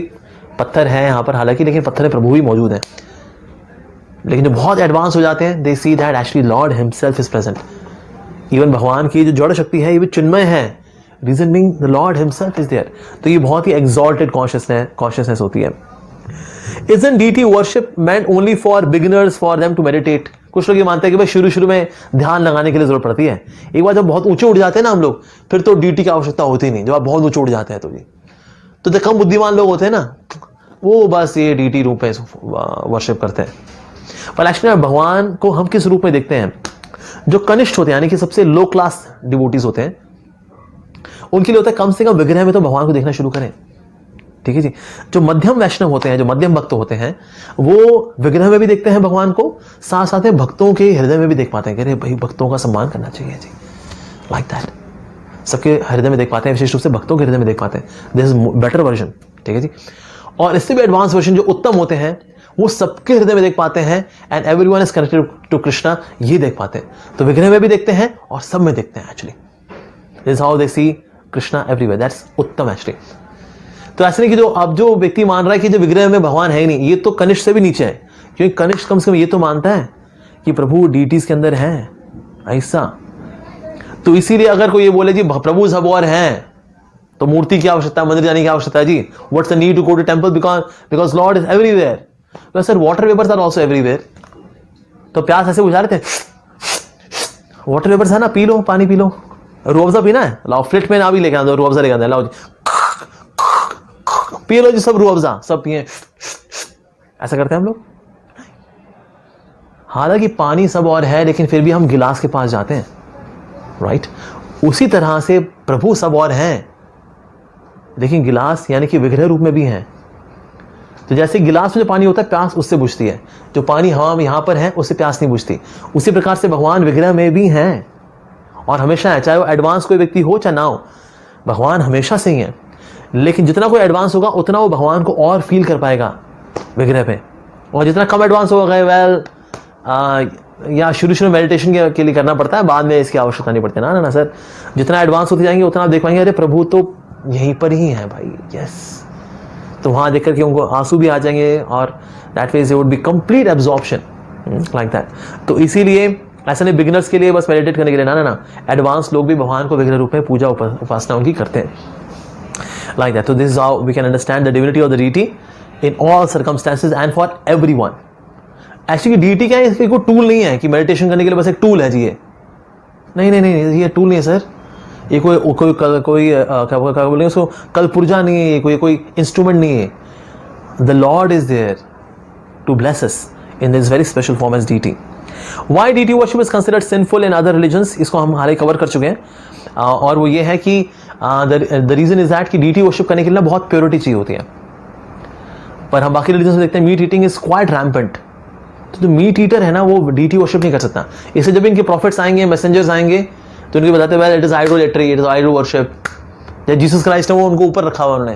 पत्थर है यहाँ पर हालांकि, लेकिन पत्थर में प्रभु भी मौजूद है। लेकिन जो बहुत एडवांस हो जाते हैं, they see that actually Lord himself is present. Even भगवान की जो जड़ शक्ति है ये भी चिन्मय है, reason being the Lord himself is there. तो ये बहुत ही एक्सॉल्टेड कॉन्शियसनेस होती है। Isn't deity worship meant only for beginners, for them to meditate? कुछ लोग ये मानते हैं कि भाई शुरू में ध्यान लगाने के लिए जरूरत पड़ती है, एक बार जब बहुत ऊंचे उठ जाते हैं ना हम लोग, फिर तो डीटी की आवश्यकता होती नहीं। जब आप बहुत ऊंचे उठ जाते हैं तो जी, तो जो कम बुद्धिमान लोग होते हैं ना, वो बस ये डीटी रूप में वर्शिप करते हैं। पर एक्चुअली भगवान को हम किस रूप में देखते हैं? जो कनिष्ठ होते हैं, यानी कि सबसे लो क्लास डिवोटीज होते हैं, उनके लिए होता है कम से कम विग्रह में तो भगवान को देखना शुरू करें। ठीक है जी। जो मध्यम वैष्णव होते हैं, जो मध्यम भक्त होते हैं, वो विग्रह में भी देखते हैं भगवान को, साथ साथ में भक्तों के हृदय में भी देख पाते हैं कि अरे भाई भक्तों का सम्मान करना चाहिए जी, लाइक दैट। सबके हृदय में देख पाते हैं, विशेष रूप से भक्तों के हृदय में देख पाते हैं। दिस इज बेटर वर्जन, ठीक है जी। और इससे भी एडवांस वर्जन जो उत्तम होते हैं, वो सबके हृदय में देख पाते हैं, and everyone is connected to Krishna, ये देख पाते हैं। तो विग्रह में भी देखते हैं और सब में देखते हैं actually. This is how they see Krishna everywhere, that's उत्तम एक्चुअली। तो ऐसे नहीं कि जो अब जो व्यक्ति मान रहा है कि जो विग्रह में भगवान है ही नहीं, ये तो कनिष्ठ से भी नीचे है, क्योंकि कनिष्ठ कम से कम ये तो मानता है कि प्रभु डीटीज के अंदर है, ऐसा। तो इसीलिए अगर कोई ये बोले जी प्रभु सब और हैं, तो मूर्ति की आवश्यकता, मंदिर जाने की आवश्यकता है जी। What's the need to go to temple, because lord is everywhere. Sir water vapours are also everywhere. तो प्यास ऐसे बुझा रहे थे, वाटर वेपर्स है ना, पी लो, पानी पी लो। रूअफ़ज़ा पीना है, लाओ फ्लिट में ना भी लेके आना, रूअफ़ज़ा लेके आना, लाओ पी लो जी, सब रूअफ़ज़ा सब पिए। ऐसा करते हैं हम लोग। हालांकि पानी सब और है, लेकिन फिर भी हम गिलास के पास जाते हैं, राइट। उसी तरह से प्रभु सब और हैं, लेकिन गिलास यानी कि विग्रह रूप में भी हैं। तो जैसे गिलास में जो पानी होता है, प्यास उससे बुझती है, जो पानी हवा में यहां पर है उससे प्यास नहीं बुझती। उसी प्रकार से भगवान विग्रह में भी हैं और हमेशा है, चाहे वो एडवांस कोई व्यक्ति हो चाहे ना हो, भगवान हमेशा से ही है। लेकिन जितना कोई एडवांस होगा उतना वो भगवान को और फील कर पाएगा विग्रह पे, और जितना कम एडवांस होगा या शुरू में मेडिटेशन के लिए करना पड़ता है, बाद में इसकी आवश्यकता नहीं पड़ती ना सर। जितना एडवांस होते जाएंगे उतना आप देख पाएंगे अरे प्रभु तो यहीं पर ही है भाई, यस। तो वहां देख करके उनको आंसू भी आ जाएंगे और that means they would be complete absorption, like that. तो इसीलिए ऐसा नहीं बिगिनर्स के लिए बस मेडिटेट करने के लिए, ना, एडवांस लोग भी भगवान को विग्रह रूप में पूजा उपासना उनकी करते हैं, like that. So this is how we can understand the divinity of the deity in all circumstances and for everyone. Actually deity क्या है, इसका कोई टूल नहीं है कि मेडिटेशन करने के लिए बस एक टूल है जी ये। नहीं, ये टूल नहीं है सर। ये कोई क्या बोलेंगे उसको, कलपुर्जा नहीं है, कोई इंस्ट्रूमेंट नहीं है। The Lord is there to bless us in this very special form as deity. Why deity worship is considered sinful in other religions? इसको हम हाल ही कवर कर चुके हैं, और वो ये है कि द रीजन इज दैट कि डीटी वर्शिप करने के लिए बहुत प्योरिटी चाहिए होती है। पर हम बाकी रिलीजन में देखते हैं meat eating is quite rampant. तो जो मीट ईटर है ना वो डीटी वर्शिप नहीं कर सकता। इसलिए जब इनके प्रॉफिट्स आएंगे, मैसेंजर्स आएंगे, तो उनको बताते हैं it is idolatry, it is idol worship. जब जीसस क्राइस्ट है वो उनको ऊपर रखा हुआ उन्होंने,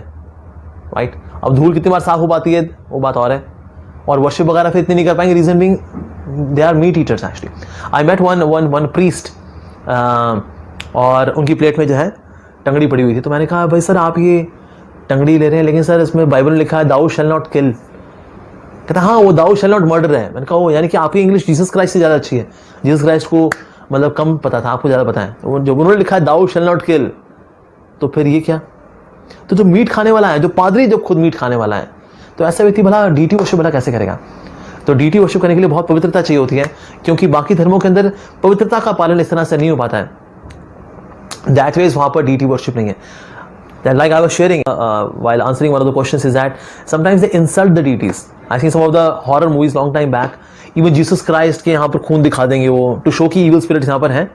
राइट। अब धूल कितनी बार साफ हो पाती है वो बात और है, और वर्शिप वगैरह फिर इतनी नहीं कर पाएंगे, reason being they are meat eaters actually. I met one priest, और उनकी प्लेट में जो है टंगड़ी पड़ी हुई थी। तो मैंने कहा भाई सर आप ये टंगड़ी ले रहे हैं, लेकिन सर इसमें बाइबल में लिखा है दाउ शैल नॉट किल। कहता हाँ वो दाउ शैल नॉट मर्डर है। मैंने कहा वो यानी कि आपकी इंग्लिश जीसस क्राइस्ट से ज़्यादा अच्छी है। जीसस क्राइस्ट को मतलब कम पता था, आपको ज़्यादा पता है। तो जब उन्होंने लिखा है दाउ शैल नॉट किल, तो फिर ये क्या? तो जो मीट खाने वाला है, जो पादरी जब खुद मीट खाने वाला है, तो ऐसा व्यक्ति भला डीटी वर्शिप भला कैसे करेगा? तो डीटी वर्शिप करने के लिए बहुत पवित्रता चाहिए होती है, क्योंकि बाकी धर्मों के अंदर पवित्रता का पालन इस तरह से नहीं हो पाता है। दैट वे वहाँ पर डीटी वर्शिप नहीं है. That, like I was sharing while answering one of the questions, is that sometimes they insult the deities. I think some of the horror movies long time back, even Jesus Christ के यहाँ पर खून दिखा देंगे वो to show कि evil spirits यहाँ पर हैं.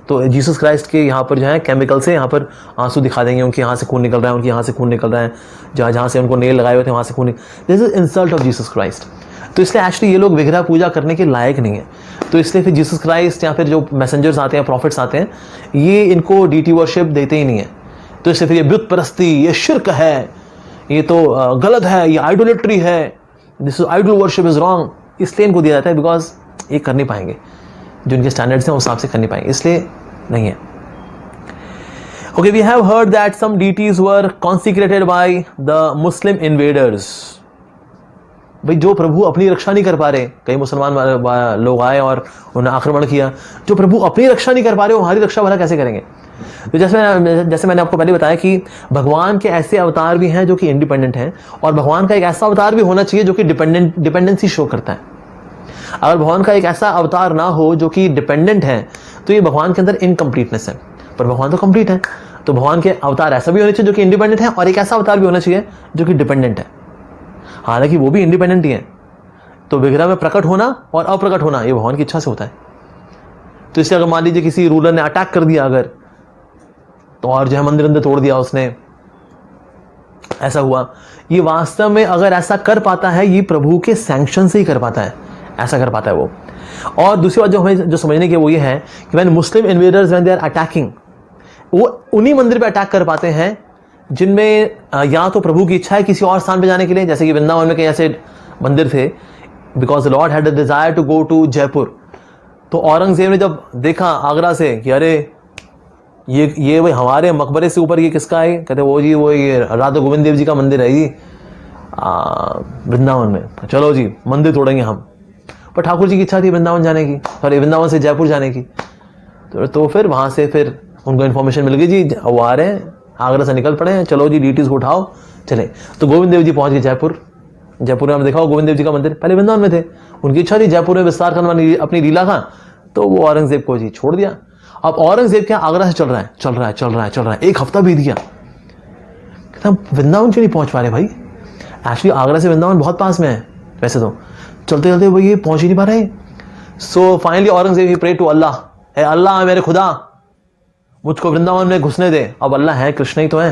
तो जीसस क्राइस्ट के यहाँ पर जो है केमिकल से यहाँ पर आंसू दिखा देंगे, उनके यहाँ से खून निकल रहा है, उनके यहाँ से खून निकल रहा है, जहाँ से उनको नेल लगाए हुए थे वहाँ से खून. This is insult of Jesus Christ. तो इसलिए एक्चुअली ये लोग विग्रह पूजा करने के लायक नहीं है. तो इसलिए फिर जीसस क्राइस्ट या फिर जो मैसेंजर्स आते हैं, प्रॉफिट्स आते हैं, ये इनको डीटी वर्शिप देते ही नहीं है. तो इससे फिर ये ब्युत परस्ती, ये शिर्क है, ये तो गलत है, ये आइडोलेट्री है, this is idol worship is wrong, इसलिए इनको दिया जाता है. बिकॉज ये कर नहीं पाएंगे, जो इनके स्टैंडर्ड्स हैं उस हिसाब से कर नहीं पाएंगे, इसलिए नहीं है. Okay, we have heard that some deities were consecrated by the Muslim invaders. भाई जो प्रभु अपनी रक्षा नहीं कर पा रहे, कई मुसलमान लोग आए और उन्हें आक्रमण किया. जो प्रभु अपनी रक्षा नहीं कर पा रहे, वो हमारी रक्षा भला कैसे करेंगे? तो जैसे मैंने आपको पहले बताया कि भगवान के ऐसे अवतार भी हैं जो कि इंडिपेंडेंट हैं, और भगवान का एक ऐसा अवतार भी होना चाहिए जो कि डिपेंडेंसी शो करता है. अगर भगवान का एक ऐसा अवतार ना हो जो कि डिपेंडेंट है, तो ये भगवान के अंदर इनकम्प्लीटनेस है. पर भगवान तो कंप्लीट है, तो भगवान के अवतार ऐसा भी होना चाहिए जो कि इंडिपेंडेंट है, और एक ऐसा अवतार भी होना चाहिए जो कि डिपेंडेंट है. हालांकि वो भी इंडिपेंडेंट ही है. तो विग्रह में प्रकट होना और अप्रकट होना ये भगवान की इच्छा से होता है. तो इसलिए अगर मान लीजिए किसी रूलर ने अटैक कर दिया अगर, तो और जो है मंदिर तोड़ दिया उसने, ऐसा हुआ, ये वास्तव में अगर ऐसा कर पाता है, ये प्रभु के सैंक्शन से ही कर पाता है, ऐसा कर पाता है वो. और दूसरी बात जो हमें जो समझने की वो ये है कि when Muslim invaders when they are attacking, वो उन्हीं मंदिर पे अटैक कर पाते हैं जिनमें या तो प्रभु की इच्छा है किसी और स्थान पे जाने के लिए, जैसे कि वृंदावन में कई ऐसे मंदिर थे, because the lord had a desire to go to Jaipur. तो औरंगजेब ने जब देखा आगरा से कि अरे ये भाई हमारे मकबरे से ऊपर ये किसका है, कहते वो जी वो ये राधा गोविंद देव जी का मंदिर है जी वृंदावन में, चलो जी मंदिर तोड़ेंगे हम. पर ठाकुर जी की इच्छा थी वृंदावन जाने की, सॉरी वृंदावन से जयपुर जाने की. तो फिर वहां से फिर उनको इन्फॉर्मेशन मिल गई जी वो आ रहे हैं, आगरा से निकल पड़े हैं, चलो जी डीटीज को उठाओ चले. तो गोविंद देव जी पहुंच गए जयपुर. जयपुर में हमने देखा गोविंद देव जी का मंदिर, पहले वृंदावन में थे, उनकी इच्छा थी जयपुर में विस्तार करना अपनी लीला का, तो वो औरंगजेब को जी छोड़ दिया. अब औरंगजेब क्या आगरा से चल रहा है, एक हफ्ता बीत गया, कहता वृंदावन क्यों नहीं पहुंच पा रहे भाई? एक्चुअली आगरा से वृंदावन बहुत पास में है, वैसे तो चलते चलते वो ये पहुंच ही नहीं पा रहे. So finally Aurangzeb he pray to Allah, हे अल्लाह मेरे खुदा मुझको वृंदावन में घुसने दे. अब अल्लाह है, कृष्ण ही तो है,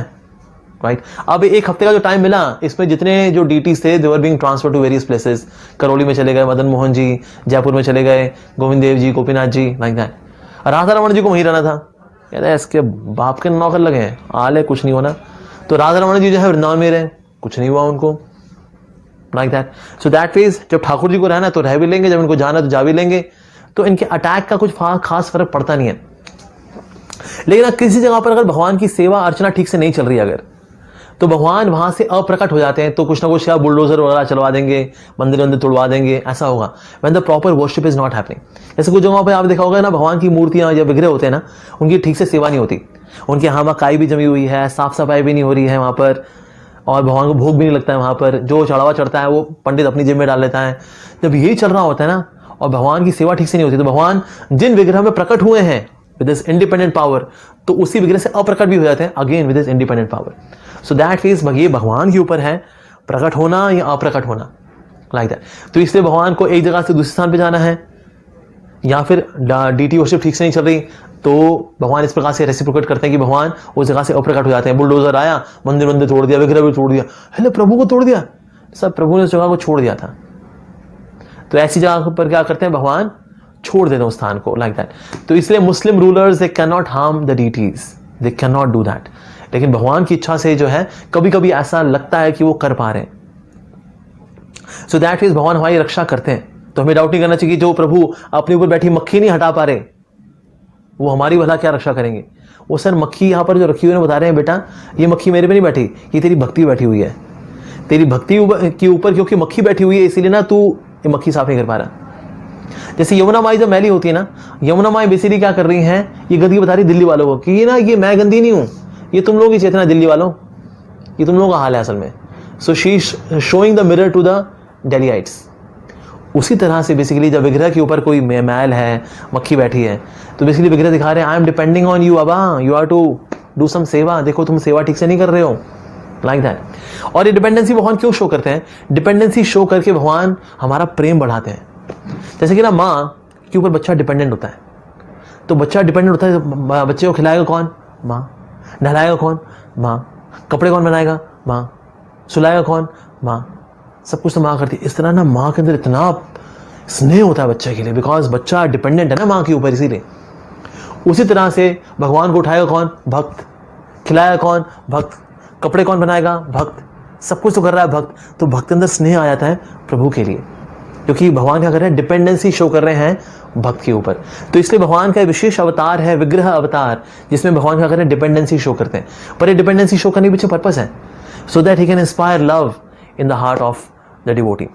राइट. अब एक हफ्ते का जो टाइम मिला, इसमें जितने जो डीटीज थे they were being transfer to various places. Karauli में चले गए मदन मोहन जी, जयपुर में चले गए गोविंद देव जी, गोपीनाथ जी, लाइक दैट. राधा रमन जी को वहीं रहना था, कहते हैं इसके बाप के नौकर लगे हैं, आले कुछ नहीं होना. तो राधा रमन जी जो है वृंदावन में रहे, कुछ नहीं हुआ उनको, like that. So that means जब ठाकुर जी को रहना तो रह भी लेंगे, जब इनको जाना तो जा भी लेंगे. तो इनके अटैक का कुछ खास फर्क पड़ता नहीं है. लेकिन किसी जगह पर अगर भगवान की सेवा अर्चना ठीक से नहीं चल रही अगर, तो भगवान वहां से अप्रकट हो जाते हैं. तो कुछ ना कुछ या बुलडोजर वगैरह चलवा देंगे, मंदिर तोड़वा देंगे, ऐसा होगा when the proper worship is not happening. जैसे कुछ जगहों पे आप देखा होगा ना, भगवान की मूर्तियां या विग्रह होते हैं ना, उनकी ठीक से सेवा नहीं होती. उनके यहाँ काई भी जमी हुई है, साफ सफाई भी नहीं हो रही है वहां पर, और भगवान को भोग भी नहीं लगता है वहां पर. जो चढ़ावा चढ़ता है वो पंडित अपनी जेब में डाल लेता है. जब यही चल रहा होता है ना, और भगवान की सेवा ठीक से नहीं होती, तो भगवान जिन विग्रह में प्रकट हुए हैं विद दिस इंडिपेंडेंट पावर, तो उसी विग्रह से अप्रकट भी हो जाते हैं again with this independent power. So that means ये भगवान के ऊपर है प्रकट होना या अप्रकट होना, लाइक दैट. तो इसलिए भगवान को एक जगह से दूसरे स्थान पे जाना है, या फिर डीटी वर्शिप ठीक से नहीं चल रही, तो भगवान इस प्रकार से रेसिप्रोकेट करते हैं कि भगवान उस जगह से अप्रकट हो जाते हैं. बुलडोजर आया, मंदिर तोड़ दिया, विग्रह भी तोड़ दिया, हेले प्रभु को तोड़ दिया, सब प्रभु ने उस जगह को छोड़ दिया था. तो ऐसी जगह पर क्या करते हैं, भगवान छोड़ देते हैं उस स्थान को, लाइक दैट. तो इसलिए मुस्लिम rulers they can not harm the deities, they can not do that. लेकिन भगवान की इच्छा से जो है कभी कभी ऐसा लगता है कि वो कर पा रहे हैं. सो दैट मींस भगवान हमारी रक्षा करते हैं. तो हमें डाउट नहीं करना चाहिए कि जो प्रभु अपने ऊपर बैठी मक्खी नहीं हटा पा रहे, वो हमारी भला क्या रक्षा करेंगे. वो सर मक्खी यहाँ पर जो रखी हुई है, बता रहे हैं बेटा ये मक्खी मेरे पे नहीं बैठी, ये तेरी भक्ति बैठी हुई है. तेरी भक्ति के ऊपर क्योंकि मक्खी बैठी हुई है, इसीलिए ना तू ये मक्खी साफ नहीं कर पा रहा. जैसे यमुना माई जब मैली होती है ना, यमुना माई बेसिकली क्या कर रही हैं, ये गंदगी बता रही दिल्ली वालों को कि ये ना ये मैं गंदी नहीं हूं, ये तुम लोग की चेतना दिल्ली वालों, ये तुम लोगों का हाल है असल में. So she is showing the mirror to the deities. उसी तरह से बेसिकली जब विग्रह के ऊपर कोई मैल है, मक्खी बैठी है, तो बेसिकली विग्रह दिखा रहे हैं I am depending on you बाबा, you are to do some सेवा, देखो तुम सेवा ठीक से नहीं कर रहे हो, लाइक दैट। और ये डिपेंडेंसी भगवान क्यों शो करते हैं? डिपेंडेंसी शो करके भगवान हमारा प्रेम बढ़ाते हैं। जैसे कि ना माँ के ऊपर बच्चा डिपेंडेंट होता है, तो बच्चा डिपेंडेंट होता है, बच्चे को खिलाएगा कौन? माँ। नहलाएगा कौन? माँ। कपड़े कौन बनाएगा? माँ। सुलाएगा कौन? माँ। सब कुछ तो माँ करती है। इस तरह ना माँ के अंदर इतना स्नेह होता है बच्चे के लिए, बिकॉज बच्चा डिपेंडेंट है ना माँ के ऊपर, इसीलिए। उसी तरह से भगवान को उठाएगा कौन? भक्त। खिलाएगा कौन? भक्त। कपड़े कौन बनाएगा? भक्त। सब कुछ तो कर रहा है भक्त। तो भक्त के अंदर स्नेह आ जाता है प्रभु के लिए, क्योंकि भगवान क्या कर रहे हैं? डिपेंडेंसी शो कर रहे हैं भक्त के ऊपर। तो इसलिए भगवान का विशेष अवतार है विग्रह अवतार, जिसमें भगवान क्या कर रहे हैं? डिपेंडेंसी शो करते हैं। पर ये डिपेंडेंसी शो करने के पीछे पर्पस है, so that he can inspire love in the heart of the devotee.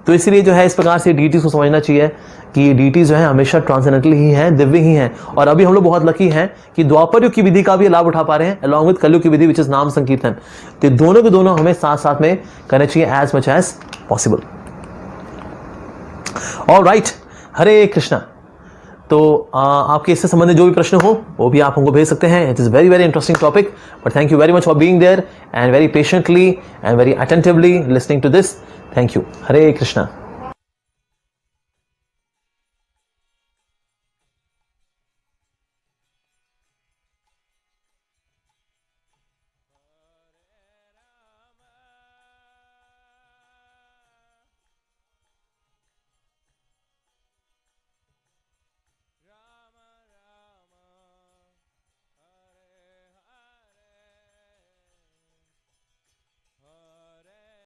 तो इसलिए जो है इस प्रकार से डीटीज को समझना चाहिए कि डीटीज जो है हमेशा ट्रांसेंडेंटल ही हैं, दिव्य ही हैं। और अभी हम लोग बहुत लकी हैं कि द्वापर युग की विधि का भी लाभ उठा पा रहे हैं अलॉन्ग विद कलयुग की विधि विच इज नाम संकीर्तन। तो दोनों के दोनों हमें साथ साथ में करने चाहिए as much as possible. Alright, Hare Krishna. तो आपके इससे संबंधित जो भी प्रश्न हो वो भी आप हमको भेज सकते हैं। It is very very interesting topic, but thank you very much for being there and very patiently and very attentively listening to this. Thank you. हरे कृष्णा।